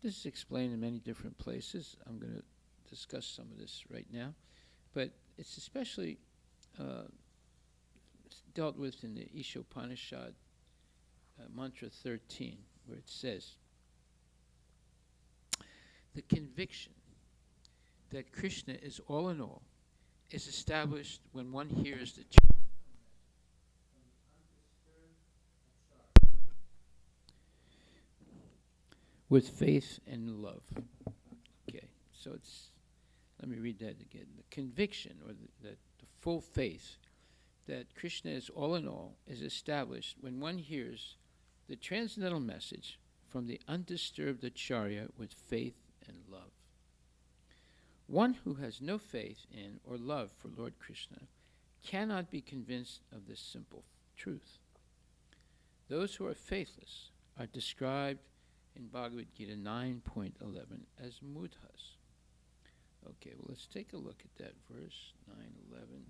this is explained in many different places. I'm going to discuss some of this right now. But it's especially dealt with in the Ishopanishad, Mantra 13, where it says, the conviction that Krishna is all in all is established when one hears the with faith and love. Okay, so let me read that again. The conviction, or the full faith that Krishna is all in all is established when one hears the transcendental message from the undisturbed Acharya with faith and love. One who has no faith in or love for Lord Krishna cannot be convinced of this simple truth. Those who are faithless are described in Bhagavad Gita 9.11 as mudhas. Okay, well, let's take a look at that verse, 9:11.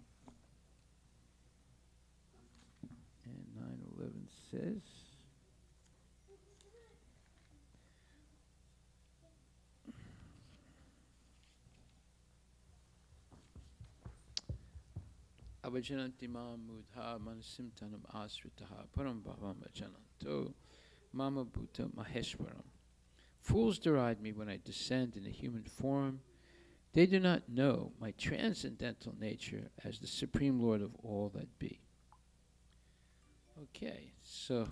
And 9:11 says, Avajananti mam mudha manasim tanam asritaha param bhavam vajananto mama bhuta maheshwaram. Fools deride me when I descend in a human form. They do not know my transcendental nature as the Supreme Lord of all that be. Okay, so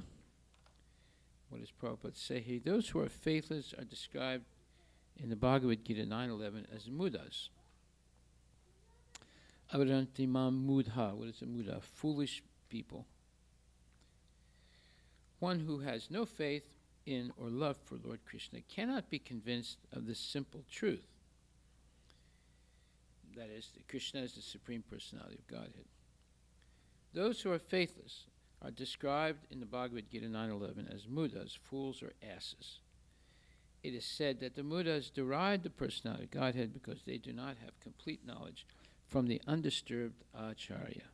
what does Prabhupada say here? Those who are faithless are described in the Bhagavad Gita 9:11 as mudas. Avadanti mam mudha. What is a mudha? Foolish people. One who has no faith in or love for Lord Krishna cannot be convinced of this simple truth. That is, that Krishna is the Supreme Personality of Godhead. Those who are faithless are described in the Bhagavad Gita 9:11 as mudas, fools or asses. It is said that the mudas deride the personality of Godhead because they do not have complete knowledge from the undisturbed Acharya.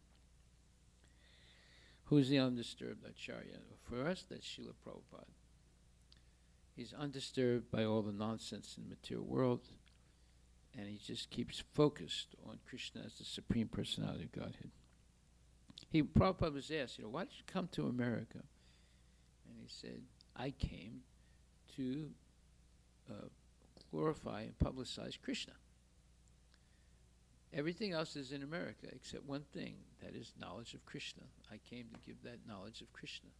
Who's the undisturbed Acharya? For us, that's Srila Prabhupada. He's undisturbed by all the nonsense in the material world, and he just keeps focused on Krishna as the Supreme Personality of Godhead. Prabhupada was asked, why did you come to America? And he said, I came to glorify and publicize Krishna. Everything else is in America except one thing, that is knowledge of Krishna. I came to give that knowledge of Krishna.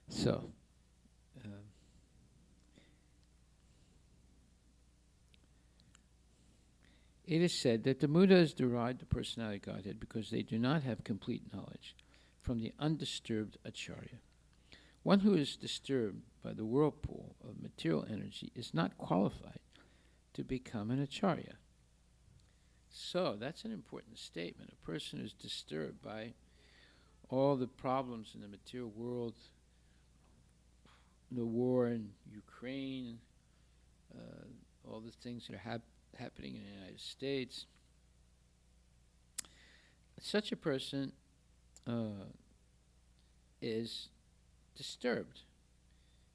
So, it is said that the mudas deride the personality of Godhead because they do not have complete knowledge from the undisturbed Acharya. One who is disturbed by the whirlpool of material energy is not qualified to become an Acharya. So, that's an important statement. A person who is disturbed by all the problems in the material world, the war in Ukraine, all the things that are happening in the United States, such a person is disturbed.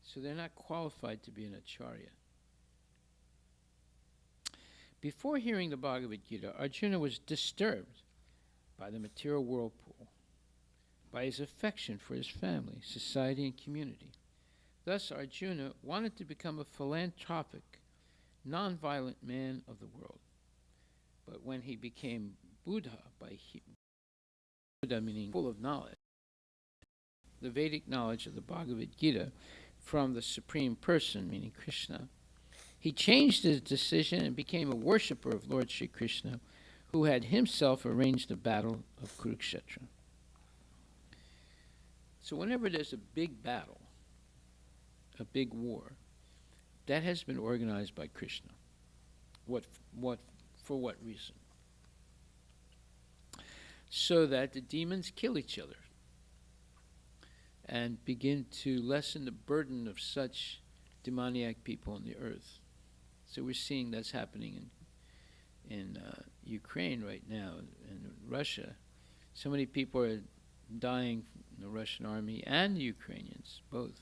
So they're not qualified to be an acharya. Before hearing the Bhagavad Gita, Arjuna was disturbed by the material whirlpool, by his affection for his family, society, and community. Thus, Arjuna wanted to become a philanthropic, non-violent man of the world. But when he became Buddha, Buddha meaning full of knowledge, the Vedic knowledge of the Bhagavad Gita from the Supreme Person, meaning Krishna, he changed his decision and became a worshipper of Lord Sri Krishna, who had himself arranged the battle of Kurukshetra. So whenever there's a big battle, a big war, that has been organized by Krishna. For what reason? So that the demons kill each other and begin to lessen the burden of such demoniac people on the earth. So we're seeing that's happening in Ukraine right now, in Russia. So many people are dying from the Russian army and the Ukrainians, both.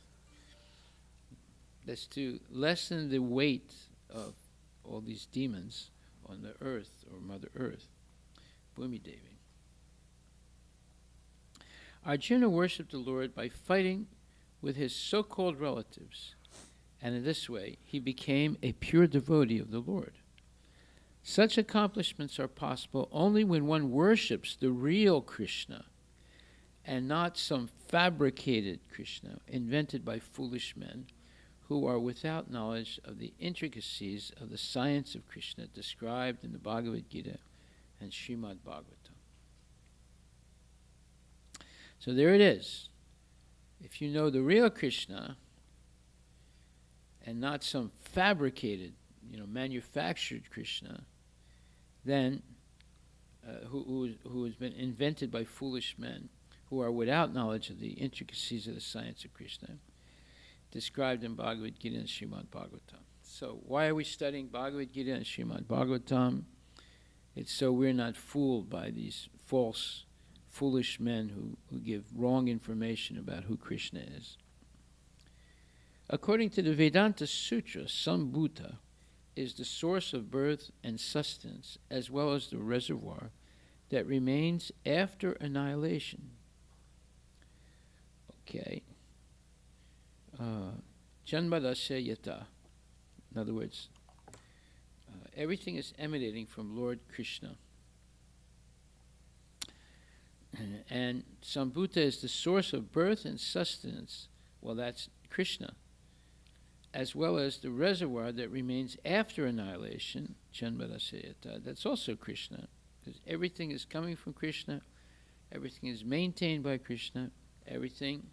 That's to lessen the weight of all these demons on the earth, or Mother Earth, Bhumi Devi. Arjuna worshipped the Lord by fighting with his so-called relatives, and in this way he became a pure devotee of the Lord. Such accomplishments are possible only when one worships the real Krishna and not some fabricated Krishna invented by foolish men who are without knowledge of the intricacies of the science of Krishna described in the Bhagavad Gita and Srimad Bhagavatam. So there it is. If you know the real Krishna and not some fabricated, manufactured Krishna, then who has been invented by foolish men who are without knowledge of the intricacies of the science of Krishna, described in Bhagavad Gita and Srimad Bhagavatam. So why are we studying Bhagavad Gita and Srimad Bhagavatam? It's so we're not fooled by these foolish men who give wrong information about who Krishna is. According to the Vedanta Sutra, Sambhuta is the source of birth and sustenance, as well as the reservoir that remains after annihilation. Okay. Janmadasya yata. In other words, everything is emanating from Lord Krishna. And Sambhuta is the source of birth and sustenance. Well, that's Krishna. As well as the reservoir that remains after annihilation, Janmadasya yata. That's also Krishna. Because everything is coming from Krishna. Everything is maintained by Krishna. Everything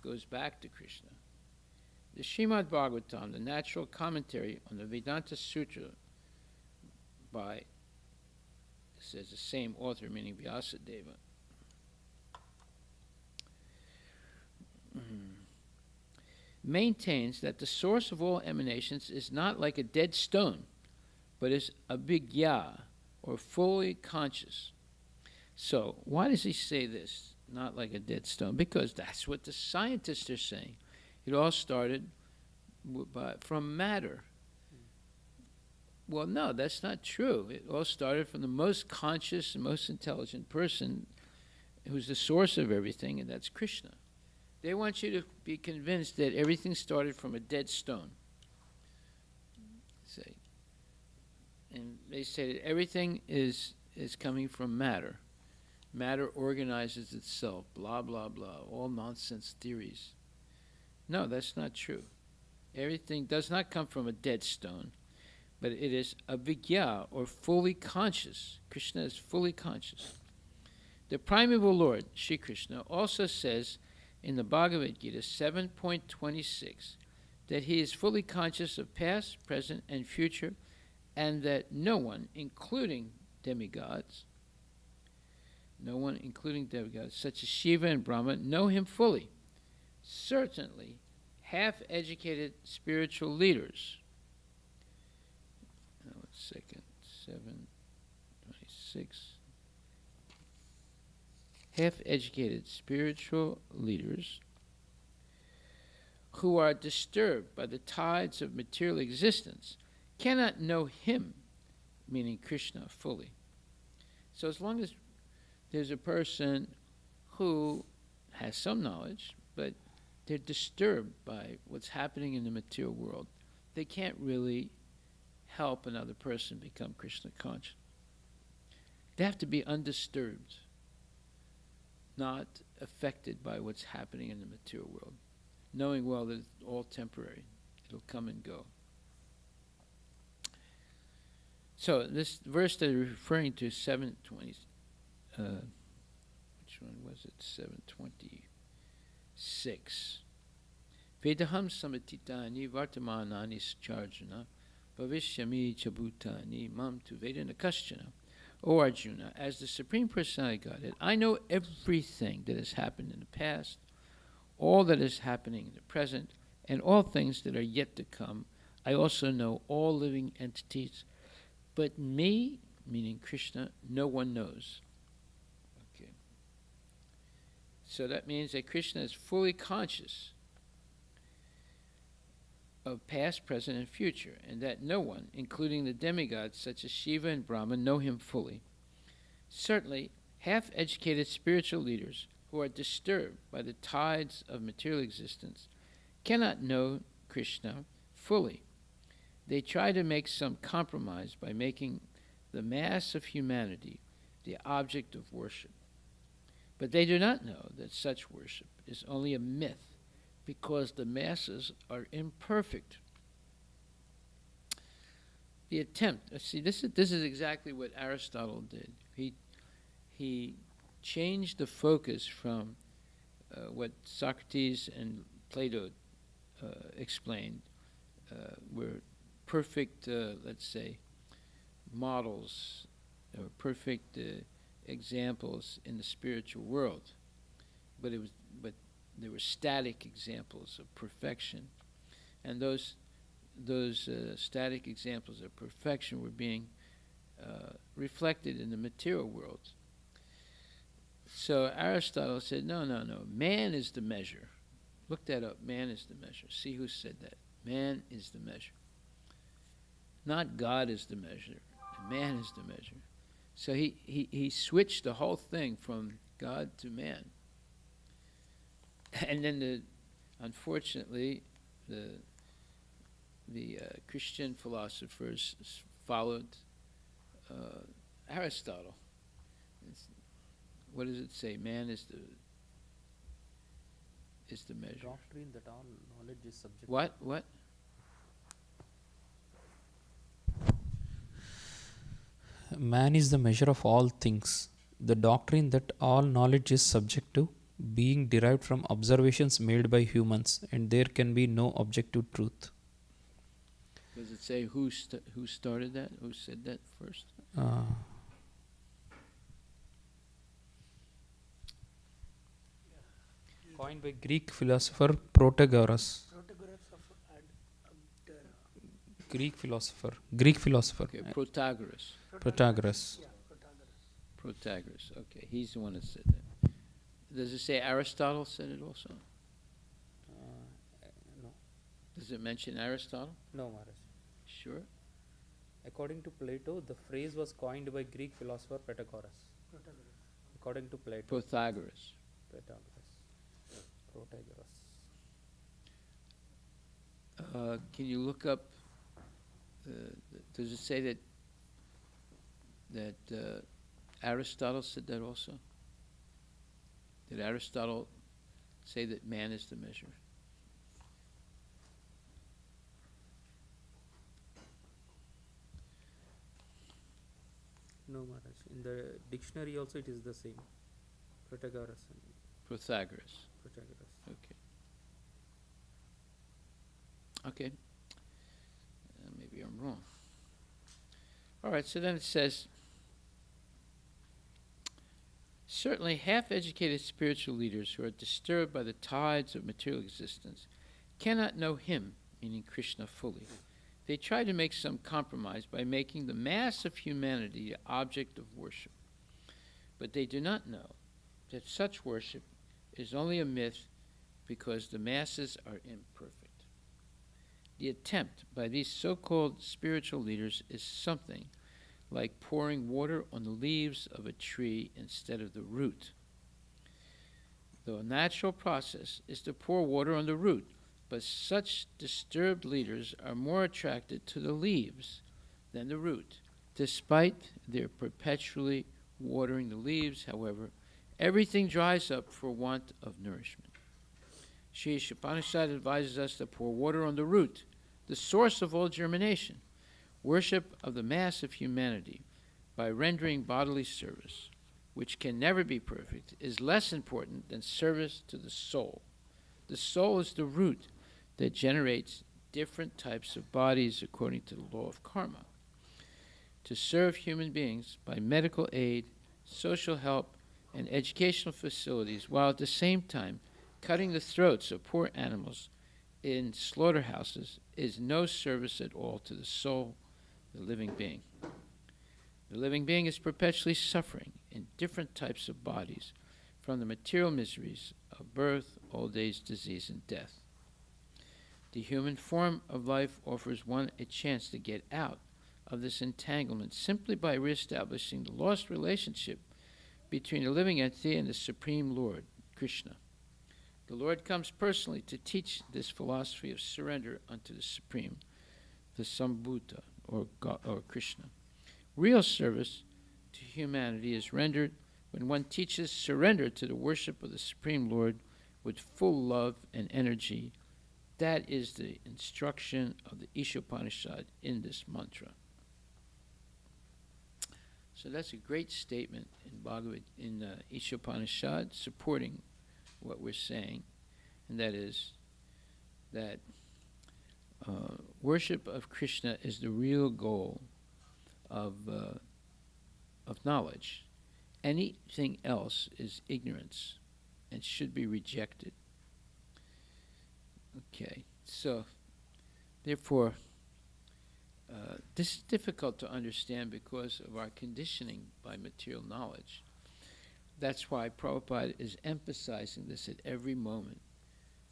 goes back to Krishna. The Srimad Bhagavatam, the natural commentary on the Vedanta Sutra by, it says the same author, meaning Vyasadeva, maintains that the source of all emanations is not like a dead stone, but is abhigya, or fully conscious. So, why does he say this, not like a dead stone? Because that's what the scientists are saying. It all started from matter. Well, no, that's not true. It all started from the most conscious and most intelligent person who's the source of everything, and that's Krishna. They want you to be convinced that everything started from a dead stone. Say, and they say that everything is coming from matter. Matter organizes itself, blah, blah, blah, all nonsense theories. No, that's not true. Everything does not come from a dead stone, but it is abhigya, or fully conscious. Krishna is fully conscious. The primeval Lord, Sri Krishna, also says in the Bhagavad Gita 7.26 that he is fully conscious of past, present, and future, and that no one, including demigods, no one, including demigods, such as Shiva and Brahma, know him fully. Certainly, half-educated spiritual leaders. Now, 7:26. Half-educated spiritual leaders who are disturbed by the tides of material existence cannot know him, meaning Krishna, fully. So as long as there's a person who has some knowledge, but they're disturbed by what's happening in the material world, they can't really help another person become Krishna conscious. They have to be undisturbed, not affected by what's happening in the material world, knowing well that it's all temporary. It'll come and go. So this verse that we're referring to, 7:20, which one was it? 7:26. Vedaham samatitani vartamanani charjana bhavishyami chabutani mam tu vedana kaschana. O Arjuna, as the Supreme Personality of Godhead, I know everything that has happened in the past, all that is happening in the present, and all things that are yet to come. I also know all living entities, but me, meaning Krishna, no one knows. Okay. So that means that Krishna is fully conscious of past, present, and future, and that no one, including the demigods such as Shiva and Brahma, know him fully. Certainly, half-educated spiritual leaders who are disturbed by the tides of material existence cannot know Krishna fully. They try to make some compromise by making the mass of humanity the object of worship. But they do not know that such worship is only a myth, because the masses are imperfect. The attempt, see, this is exactly what Aristotle did. He changed the focus from what Socrates and Plato explained were perfect, let's say, models or perfect examples in the spiritual world, but there were static examples of perfection, and those static examples of perfection were being reflected in the material world. So Aristotle said, no, man is the measure. Look that up, man is the measure. See who said that. Man is the measure. Not God is the measure, man is the measure. So he switched the whole thing from God to man. And then, unfortunately, the Christian philosophers followed Aristotle. What does it say? Man is the measure. Doctrine that all knowledge is subject. What? Man is the measure of all things. The doctrine that all knowledge is subject to, being derived from observations made by humans, and there can be no objective truth. Does it say who started that? Who said that first? Coined by Greek philosopher Protagoras. Greek philosopher. Okay, Protagoras. Protagoras. Protagoras. Okay, he's the one that said that. Does it say Aristotle said it also? No. Does it mention Aristotle? No, Maharaj. Sure. According to Plato, the phrase was coined by Greek philosopher Protagoras. According to Plato. Protagoras. Can you look up? Does it say that Aristotle said that also? Did Aristotle say that man is the measure? No, Maharaj. In the dictionary also it is the same. Protagoras. Protagoras. Protagoras. Okay. Maybe I'm wrong. All right, so then it says, Certainly, half-educated spiritual leaders who are disturbed by the tides of material existence cannot know Him, meaning Krishna, fully. They try to make some compromise by making the mass of humanity the object of worship. But they do not know that such worship is only a myth because the masses are imperfect. The attempt by these so-called spiritual leaders is something like pouring water on the leaves of a tree instead of the root. The natural process is to pour water on the root, but such disturbed leaders are more attracted to the leaves than the root. Despite their perpetually watering the leaves, however, everything dries up for want of nourishment. Sri Upanishad advises us to pour water on the root, the source of all germination. Worship of the mass of humanity by rendering bodily service, which can never be perfect, is less important than service to the soul. The soul is the root that generates different types of bodies according to the law of karma. To serve human beings by medical aid, social help, and educational facilities, while at the same time cutting the throats of poor animals in slaughterhouses, is no service at all to the soul, the living being. The living being is perpetually suffering in different types of bodies from the material miseries of birth, old age, disease, and death. The human form of life offers one a chance to get out of this entanglement simply by reestablishing the lost relationship between the living entity and the Supreme Lord, Krishna. The Lord comes personally to teach this philosophy of surrender unto the Supreme, the Sambhuta, or God, or Krishna. Real service to humanity is rendered when one teaches surrender to the worship of the Supreme Lord with full love and energy. That is the instruction of the Ishopanishad in this mantra. So that's a great statement in Ishopanishad supporting what we're saying, and that is that worship of Krishna is the real goal of knowledge. Anything else is ignorance and should be rejected. Okay, so therefore, this is difficult to understand because of our conditioning by material knowledge. That's why Prabhupada is emphasizing this at every moment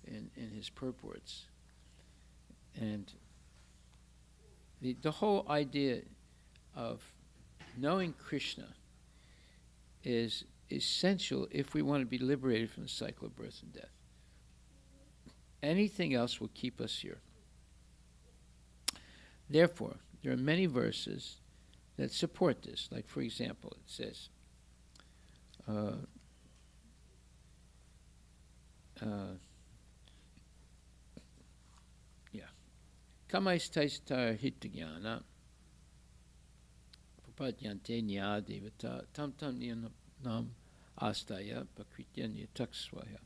in his purports. And the whole idea of knowing Krishna is essential if we want to be liberated from the cycle of birth and death. Anything else will keep us here. Therefore, there are many verses that support this. Like, for example, it says, Kamaistaistar hitagyana papadyante nyadevata tam tam nyanam astaya pakritya nyataksvaya.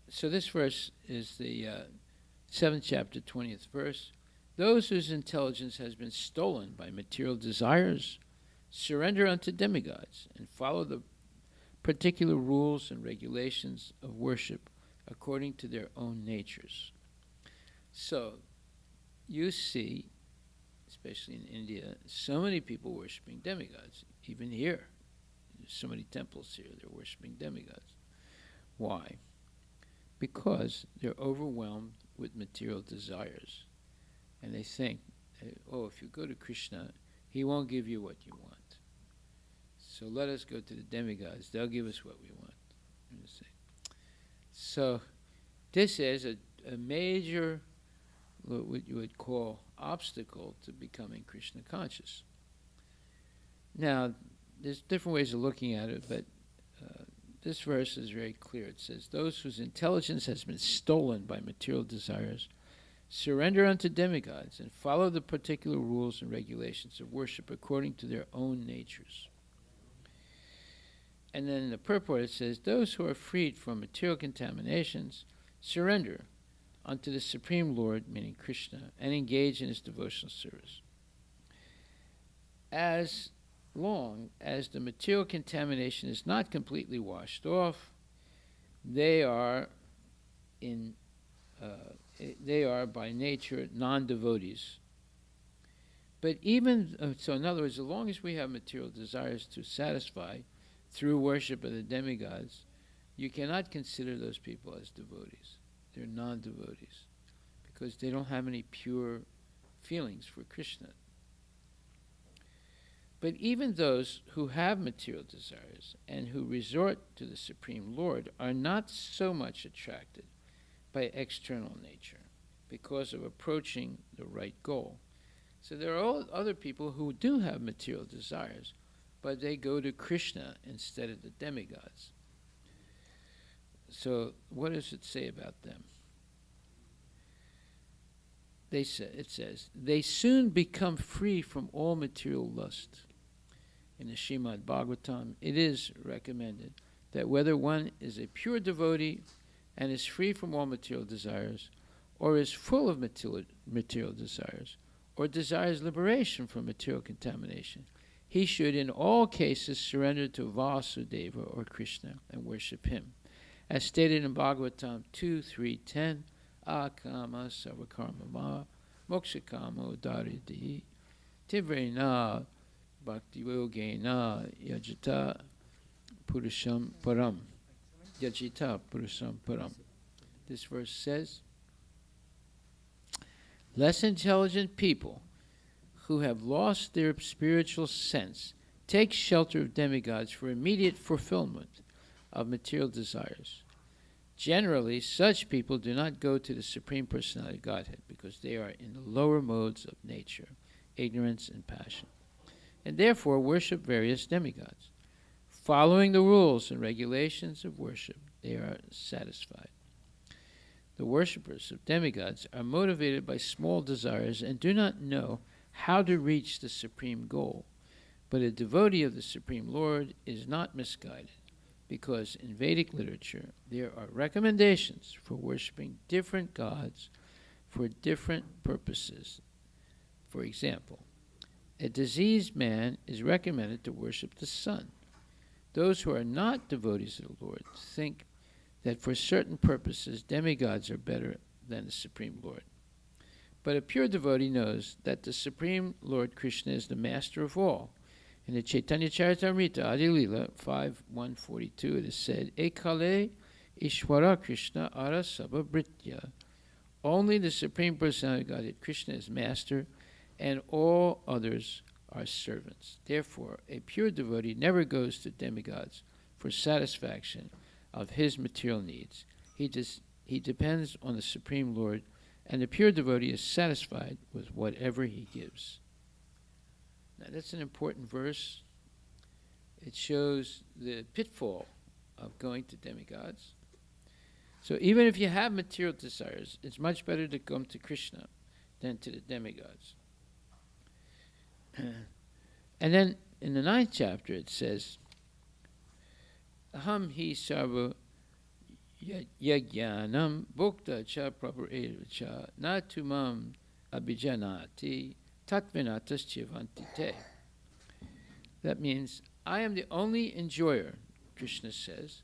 So this verse is the 7th chapter, 20th verse. Those whose intelligence has been stolen by material desires surrender unto demigods and follow the particular rules and regulations of worship according to their own natures. So you see, especially in India, so many people worshiping demigods. Even here, there's so many temples here, they're worshiping demigods. Why? Because they're overwhelmed with material desires. And they think, oh, if you go to Krishna, he won't give you what you want. So let us go to the demigods. They'll give us what we want. So this is a major, what you would call, obstacle to becoming Krishna conscious. Now, there's different ways of looking at it, but this verse is very clear. It says, those whose intelligence has been stolen by material desires surrender unto demigods and follow the particular rules and regulations of worship according to their own natures. And then in the purport it says, those who are freed from material contaminations surrender unto the Supreme Lord, meaning Krishna, and engage in his devotional service. As long as the material contamination is not completely washed off, they are by nature non-devotees. But so in other words, as long as we have material desires to satisfy through worship of the demigods, you cannot consider those people as devotees. They're non-devotees because they don't have any pure feelings for Krishna. But even those who have material desires and who resort to the Supreme Lord are not so much attracted by external nature because of approaching the right goal. So there are other people who do have material desires, but they go to Krishna instead of the demigods. So what does it say about them? It says, they soon become free from all material lust. In the Srimad Bhagavatam, it is recommended that whether one is a pure devotee and is free from all material desires, or is full of material desires, or desires liberation from material contamination, he should in all cases surrender to Vasudeva or Krishna and worship him. As stated in Bhagavatam 2.3.10, Akama Savakarma Ma Mokshakama Udaridi Tivrena Bhakti Yogena Yajita Purusham Param. Yajita Purusham Param. This verse says, less intelligent people who have lost their spiritual sense take shelter of demigods for immediate fulfillment of material desires. Generally, such people do not go to the Supreme Personality of Godhead because they are in the lower modes of nature, ignorance and passion, and therefore worship various demigods. Following the rules and regulations of worship, they are satisfied. The worshippers of demigods are motivated by small desires and do not know how to reach the supreme goal. But a devotee of the Supreme Lord is not misguided, because in Vedic literature there are recommendations for worshiping different gods for different purposes. For example, a diseased man is recommended to worship the sun. Those who are not devotees of the Lord think that for certain purposes demigods are better than the Supreme Lord. But a pure devotee knows that the Supreme Lord Krishna is the master of all. In the Chaitanya Charitamrita Adi Lila 5.142 it is said, Ekale Ishwara Krishna Ara Sabha Britya. Only the Supreme Personality of Godhead Krishna is master, and all others are servants. Therefore, a pure devotee never goes to demigods for satisfaction of his material needs. He depends on the Supreme Lord, and the pure devotee is satisfied with whatever he gives. Now, that's an important verse. It shows the pitfall of going to demigods. So even if you have material desires, it's much better to come to Krishna than to the demigods. And then in the 9th chapter it says, Aham hi sarva yajnanam bhukta cha prapareva cha natumam abhijanati tatvinatas chivanti te. That means, I am the only enjoyer, Krishna says,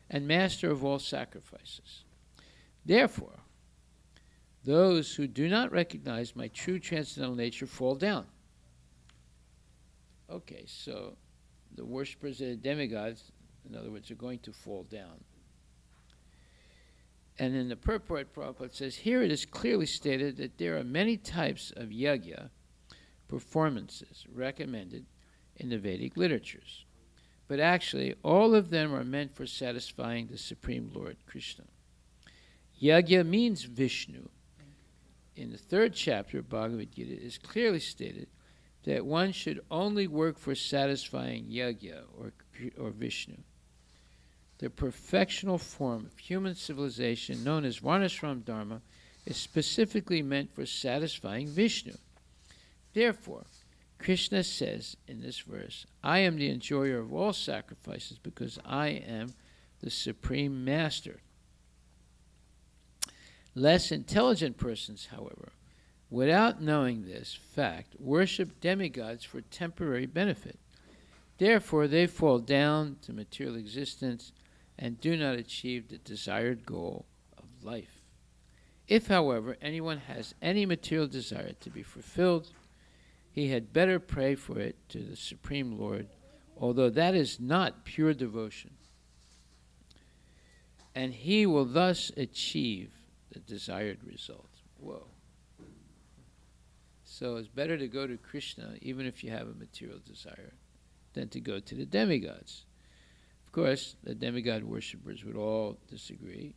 and master of all sacrifices. Therefore, those who do not recognize my true transcendental nature fall down. Okay, so the worshippers of the demigods, in other words, are going to fall down. And in the purport, Prabhupada says, here it is clearly stated that there are many types of yajna performances recommended in the Vedic literatures. But actually, all of them are meant for satisfying the Supreme Lord Krishna. Yajna means Vishnu. In the 3rd chapter of Bhagavad Gita, it is clearly stated that one should only work for satisfying yajna or Vishnu. The perfectional form of human civilization known as Varnashram Dharma is specifically meant for satisfying Vishnu. Therefore, Krishna says in this verse, I am the enjoyer of all sacrifices because I am the Supreme Master. Less intelligent persons, however, without knowing this fact, worship demigods for temporary benefit. Therefore, they fall down to material existence and do not achieve the desired goal of life. If, however, anyone has any material desire to be fulfilled, he had better pray for it to the Supreme Lord, although that is not pure devotion. And he will thus achieve the desired result. Whoa. So it's better to go to Krishna, even if you have a material desire, than to go to the demigods. Of course, the demigod worshippers would all disagree,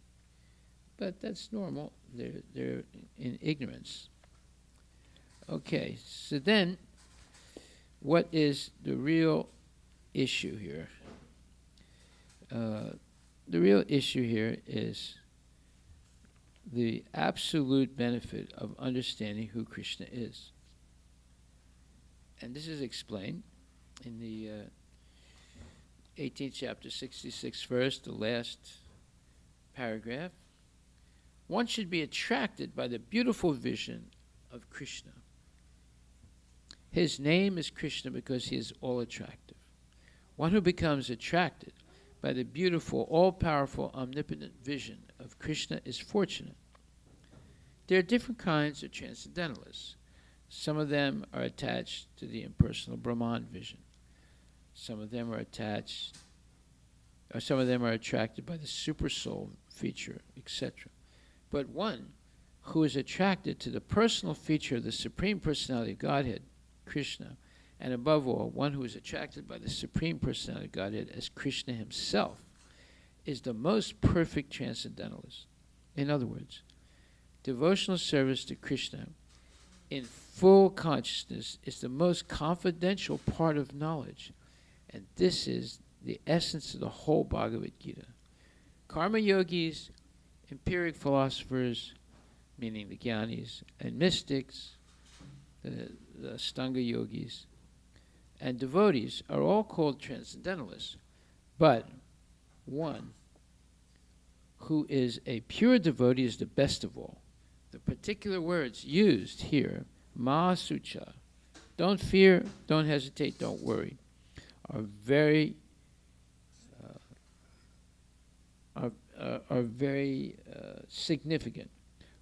but that's normal. They're in ignorance. Okay, so then, what is the real issue here? The real issue here is the absolute benefit of understanding who Krishna is. And this is explained in the 18th chapter, 66th verse, the last paragraph. One should be attracted by the beautiful vision of Krishna. His name is Krishna because he is all attractive. One who becomes attracted by the beautiful, all-powerful, omnipotent vision of Krishna is fortunate. There are different kinds of transcendentalists. Some of them are attached to the impersonal Brahman vision. Some of them are attracted by the super soul feature, etc. But one who is attracted to the personal feature of the Supreme Personality of Godhead, Krishna, and above all, one who is attracted by the Supreme Personality of Godhead as Krishna himself, is the most perfect transcendentalist. In other words, devotional service to Krishna in full consciousness is the most confidential part of knowledge. And this is the essence of the whole Bhagavad Gita. Karma yogis, empiric philosophers, meaning the jnanis, and mystics, the Astanga yogis, and devotees are all called transcendentalists. But one who is a pure devotee is the best of all. The particular words used here, Mahasucha, don't fear, don't hesitate, don't worry, are very significant.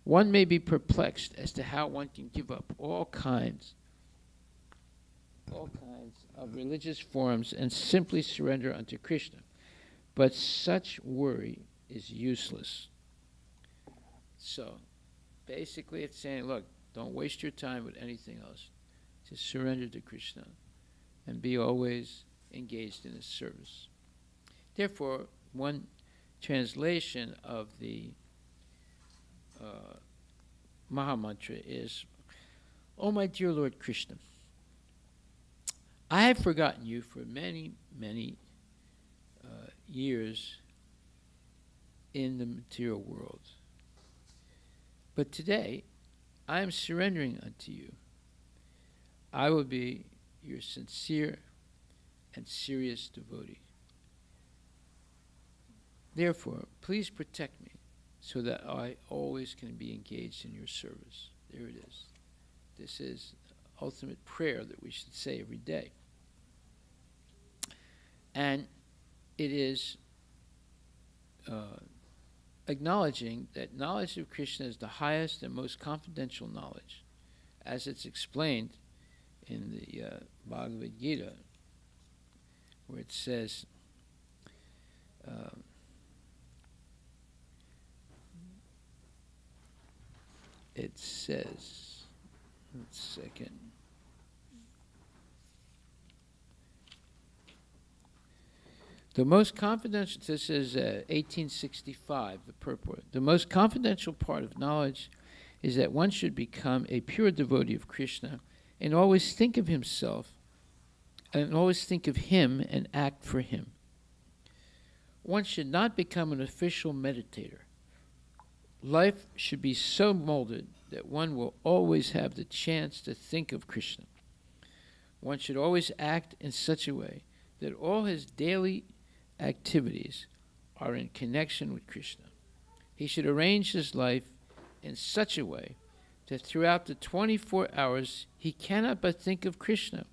One may be perplexed as to how one can give up all kinds of religious forms and simply surrender unto Krishna. But such worry is useless. So, basically it's saying, look, don't waste your time with anything else. Just surrender to Krishna and be always engaged in his service. Therefore, one translation of the Mahamantra is, "O my dear Lord Krishna, I have forgotten you for many, many years in the material world. But today, I am surrendering unto you. I will be your sincere and serious devotee. Therefore, please protect me so that I always can be engaged in your service." There it is. This is the ultimate prayer that we should say every day. And it is acknowledging that knowledge of Krishna is the highest and most confidential knowledge, as it's explained in the Bhagavad Gita, where it says, one second. The most confidential, this is 1865, the purport. The most confidential part of knowledge is that one should become a pure devotee of Krishna and always think of himself and always think of him and act for him. One should not become an official meditator. Life should be so molded that one will always have the chance to think of Krishna. One should always act in such a way that all his daily activities are in connection with Krishna. He should arrange his life in such a way that throughout the 24 hours he cannot but think of Krishna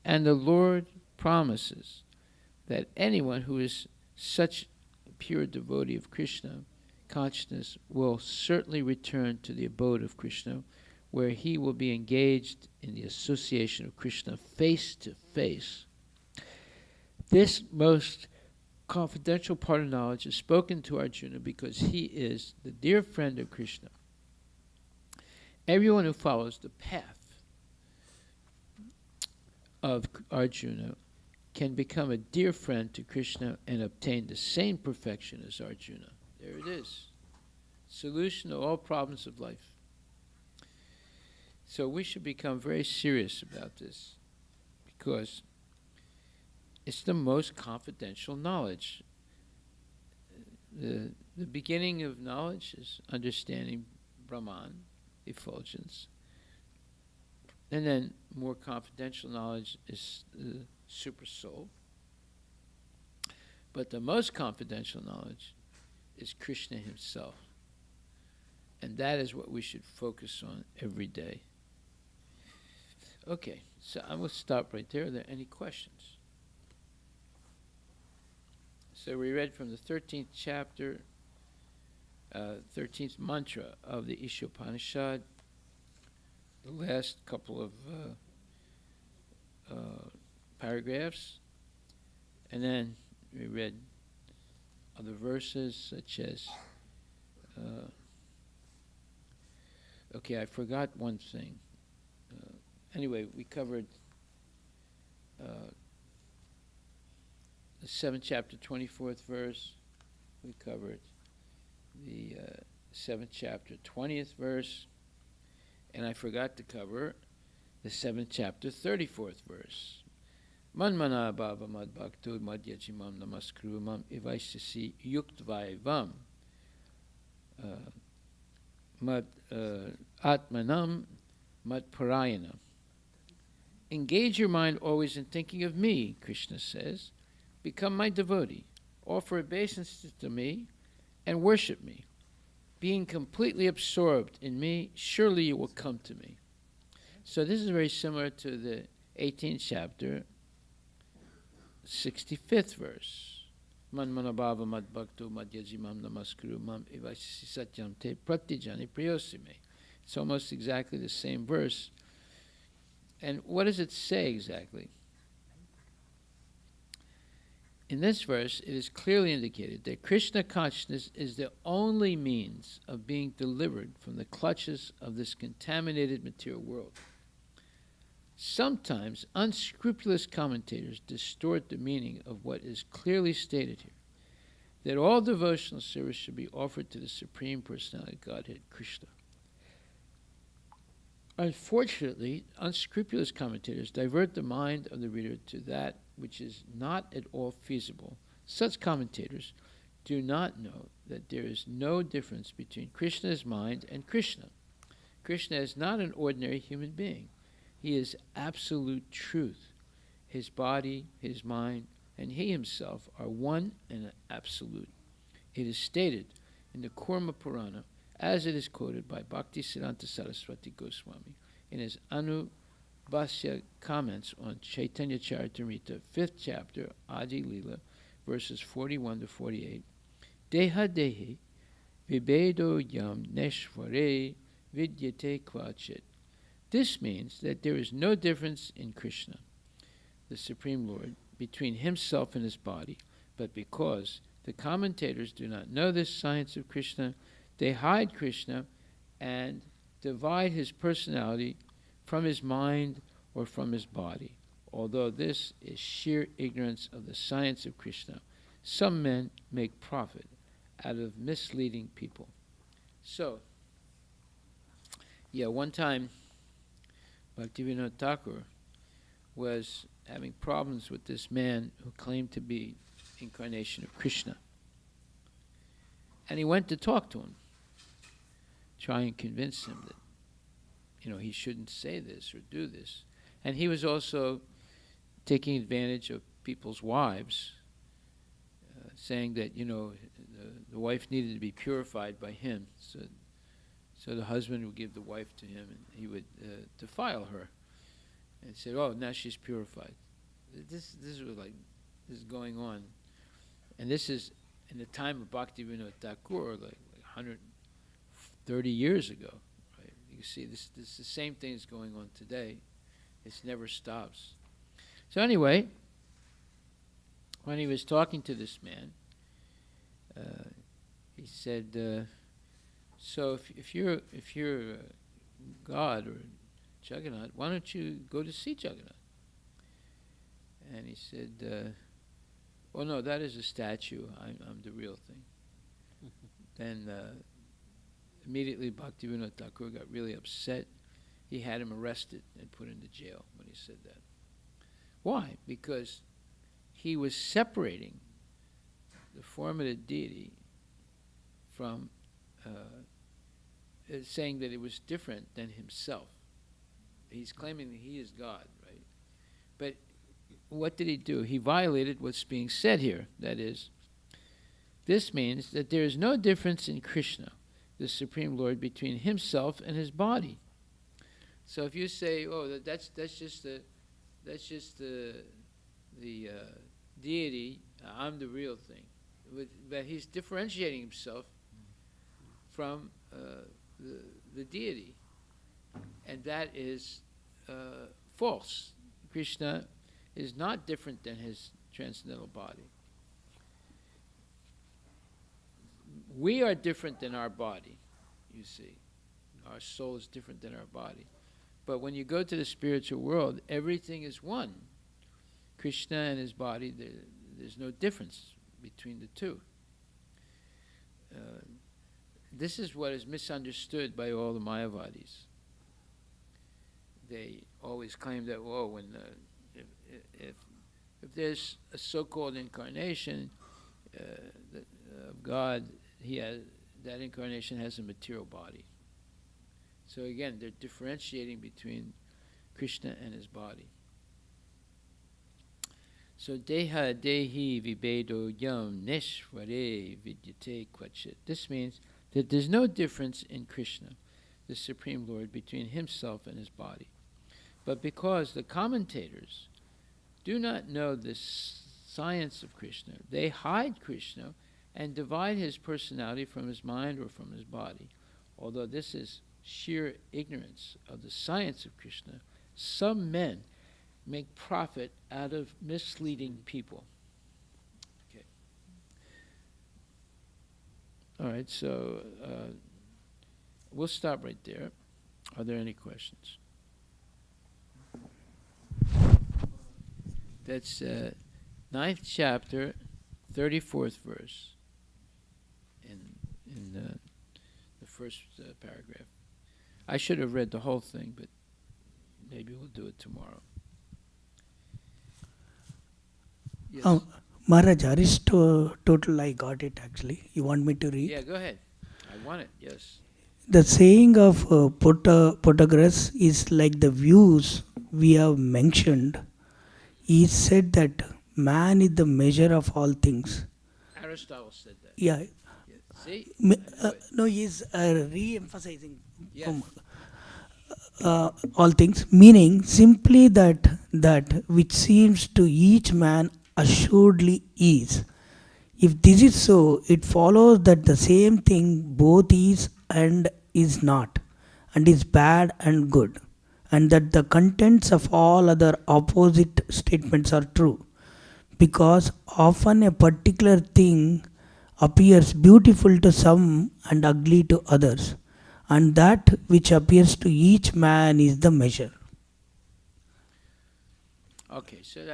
and the Lord promises that anyone who is such a pure devotee of Krishna consciousness will certainly return to the abode of Krishna, where he will be engaged in the association of Krishna face to face. This most confidential part of knowledge is spoken to Arjuna because he is the dear friend of Krishna. Everyone who follows the path of Arjuna can become a dear friend to Krishna and obtain the same perfection as Arjuna. There it is. Solution to all problems of life. So we should become very serious about this because it's the most confidential knowledge. The beginning of knowledge is understanding Brahman, effulgence. And then more confidential knowledge is the super soul. But the most confidential knowledge is Krishna himself. And that is what we should focus on every day. Okay, so I will stop right there. Are there any questions? So we read from the 13th chapter, 13th mantra of the Ishopanishad, the last couple of paragraphs, and then we read other verses such as, okay, I forgot one thing. Anyway, we covered the 7th chapter, 24th verse. We covered the 7th chapter, 20th verse. And I forgot to cover the 7th chapter, 34th verse. Manmana bhava mad bhakto mad yajimam namaskru mam ivaishasi yuktvaivam mad atmanam mad parayanam. Engage your mind always in thinking of me, Krishna says. Become my devotee. Offer obeisance to me and worship me. Being completely absorbed in me, surely you will come to me. So this is very similar to the 18th chapter, 65th verse. Man manabhava mad bhakto mad yajimam namaskuru mam ivasisi satyam te pratijani priyosime. It's almost exactly the same verse. And what does it say exactly? In this verse, it is clearly indicated that Krishna consciousness is the only means of being delivered from the clutches of this contaminated material world. Sometimes unscrupulous commentators distort the meaning of what is clearly stated here, that all devotional service should be offered to the Supreme Personality of Godhead, Krishna. Unfortunately, unscrupulous commentators divert the mind of the reader to that which is not at all feasible. Such commentators do not know that there is no difference between Krishna's mind and Krishna. Krishna is not an ordinary human being. He is absolute truth. His body, his mind, and he himself are one and absolute. It is stated in the Kurma Purana, as it is quoted by Bhaktisiddhanta Saraswati Goswami in his Anubhasya comments on Chaitanya Charitamrita, 5th chapter, Adi Lila, verses 41 to 48. Deha dehi vibedo yam neshvare vidyate kvachit. This means that there is no difference in Krishna, the Supreme Lord, between himself and his body, but because the commentators do not know this science of Krishna, they hide Krishna and divide his personality from his mind or from his body. Although this is sheer ignorance of the science of Krishna, some men make profit out of misleading people. So, one time Bhaktivinoda Thakur was having problems with this man who claimed to be incarnation of Krishna. And he went to talk to him, try and convince him that, he shouldn't say this or do this. And he was also taking advantage of people's wives, saying that, the wife needed to be purified by him. So the husband would give the wife to him and he would defile her and said, oh, now she's purified. this was like this is going on, and this is in the time of Bhaktivinoda Thakur, like 130 years ago. Right? You see, this the same thing is going on today. It never stops. So anyway, when he was talking to this man, he said, "So if you're God or Jagannath, why don't you go to see Jagannath?" And he said, "Oh no, that is a statue. I'm the real thing." Then immediately Bhaktivinoda Thakur got really upset. He had him arrested and put into jail when he said that. Why? Because he was separating the form of the deity from saying that it was different than himself. He's claiming that he is God, right? But what did he do? He violated what's being said here. That is, this means that there is no difference in Krishna, the Supreme Lord, between himself and his body. So if you say, "Oh, that's just the deity, I'm the real thing," but he's differentiating himself from the deity, and that is false. Krishna is not different than his transcendental body. We are different than our body, you see. Our soul is different than our body. But when you go to the spiritual world, everything is one. Krishna and his body, there's no difference between the two. This is what is misunderstood by all the Mayavadis. They always claim that, when if there's a so-called incarnation of God, that incarnation has a material body. So again, they're differentiating between Krishna and his body. So deha dehi vibedo yam neshvare vidyate kvachit. This means that there's no difference in Krishna, the Supreme Lord, between himself and his body. But because the commentators do not know the science of Krishna, they hide Krishna and divide his personality from his mind or from his body. Although this is sheer ignorance of the science of Krishna, some men make profit out of misleading people. Okay. All right, so we'll stop right there. Are there any questions? That's 9th chapter, 34th verse in the first paragraph. I should have read the whole thing, but maybe we'll do it tomorrow. Yes. Maharaj, Aristotle, I got it actually. You want me to read? Yeah, go ahead. I want it, yes. The saying of Protagoras is like the views we have mentioned. He said that man is the measure of all things. Aristotle said that. Yeah. See? No, he's re-emphasizing Yes. all things, meaning simply that which seems to each man assuredly is. If this is so, it follows that the same thing both is and is not, and is bad and good, and that the contents of all other opposite statements are true, because often a particular thing appears beautiful to some and ugly to others, and that which appears to each man is the measure. Okay, so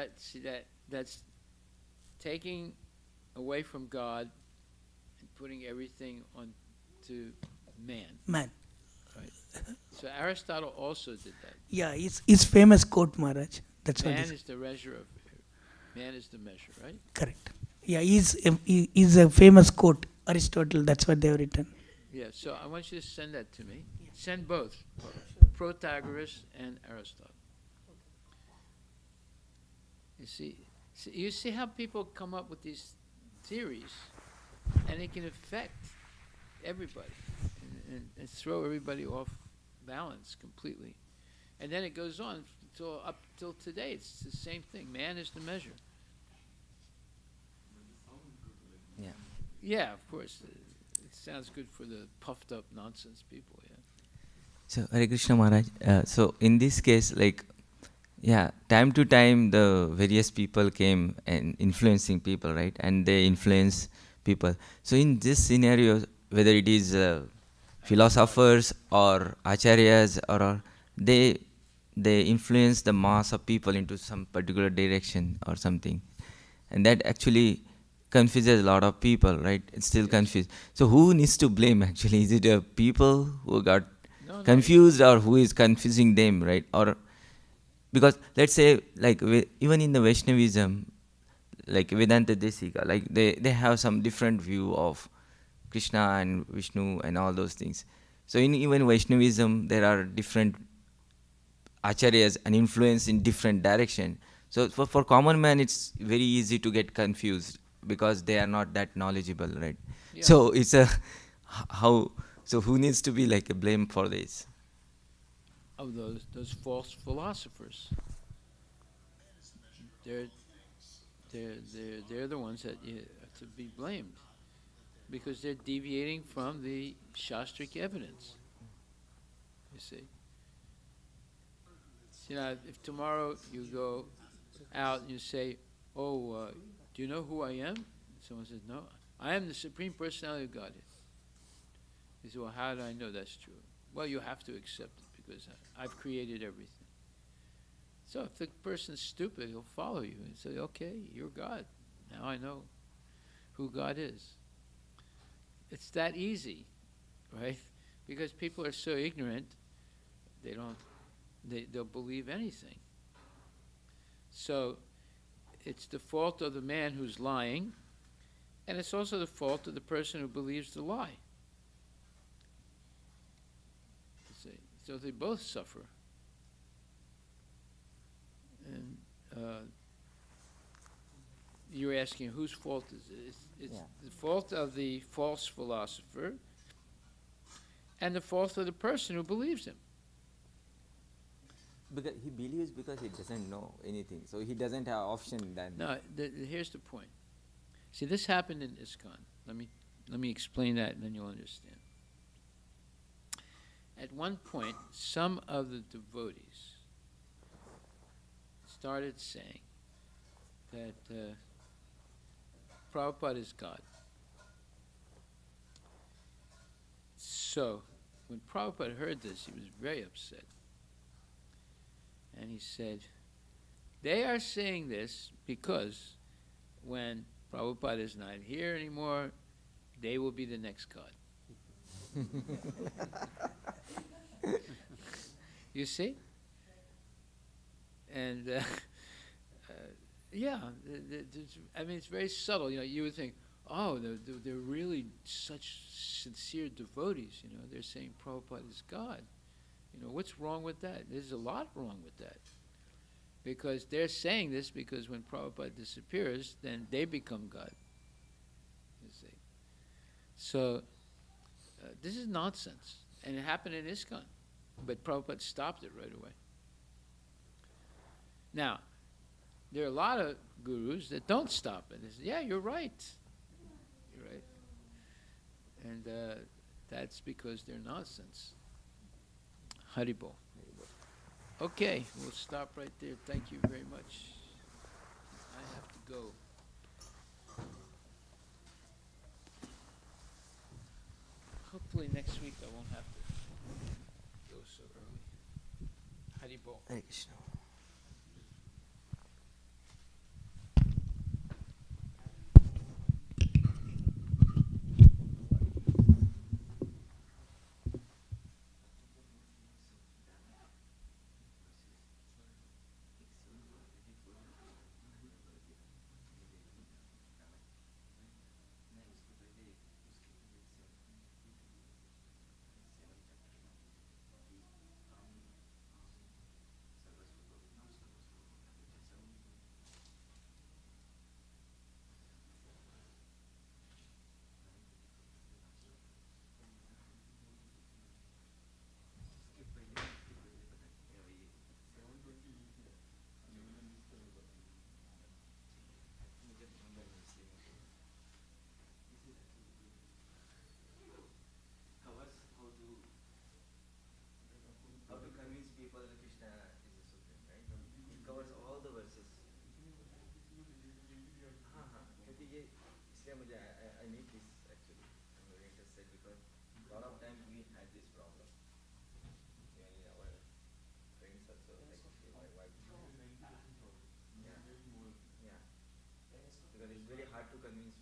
that's taking away from God and putting everything on to man. Man. Right. So Aristotle also did that. Yeah, his famous quote, Maharaj. That's what Man is the measure of man is the measure, right? correct. Yeah, he's a famous quote, Aristotle. That's what they have written. Yeah, so I want you to send that to me. Send both, Protagoras and Aristotle. You see how people come up with these theories, and it can affect everybody and throw everybody off balance completely. And then it goes on So up till today, it's the same thing. Man is the measure. Yeah. Yeah, of course. It sounds good for the puffed up nonsense people, yeah. So Hare Krishna Maharaj. So in this case, like, yeah, time to time the various people came and influencing people, right? And they influence people. So in this scenario, whether it is philosophers or acharyas or they they influence the mass of people into some particular direction or something, and that actually confuses a lot of people, right? It's still confused. So who needs to blame actually? Is it people who got No, confused, or who is confusing them, right? Or because let's say, like, even in the Vaishnavism, like Vedanta Desika, like they have some different view of Krishna and Vishnu and all those things. So in even Vaishnavism, there are different acharyas and influence in different direction. So for common man, it's very easy to get confused because they are not that knowledgeable, right? Yeah. So it's a how. So who needs to be like a blame for this? Of those false philosophers. They're the ones that are to be blamed because they're deviating from the shastric evidence. You see. You know, if tomorrow you go out and you say, "Oh, do you know who I am?" Someone says, "No, I am the Supreme Personality of Godhead." You say, "Well, how do I know that's true?" Well, you have to accept it because I've created everything. So if the person's stupid, he'll follow you and say, "Okay, you're God. Now I know who God is." It's that easy, right? Because people are so ignorant, they'll believe anything. So it's the fault of the man who's lying, and it's also the fault of the person who believes the lie. See? So they both suffer. And you're asking whose fault is it? It's the fault of the false philosopher and the fault of the person who believes him. Because he believes because he doesn't know anything, so he doesn't have option then. Now, here's the point. See, this happened in ISKCON. Let me explain that, and then you'll understand. At one point, some of the devotees started saying that Prabhupada is God. So, when Prabhupada heard this, he was very upset. And he said, they are saying this because when Prabhupada is not here anymore, they will be the next God. You see? And yeah, I mean, it's very subtle. You know, you would think, oh, they're really such sincere devotees. You know, they're saying Prabhupada is God. You know, what's wrong with that? There's a lot wrong with that. Because they're saying this because when Prabhupada disappears, then they become God. You see. So, this is nonsense. And it happened in ISKCON. But Prabhupada stopped it right away. Now, there are a lot of gurus that don't stop it. They say, yeah, you're right. You're right. And that's because they're nonsense. Haribol. Okay, we'll stop right there. Thank you very much. I have to go. Hopefully next week I won't have to go so early. Haribol. Hare Krishna. इसलिए मुझे I need this actually. I'm very interested because a lot of times we had this problem. Even in our friends also, like my wife. Yeah. Yeah. Because it's very hard to convince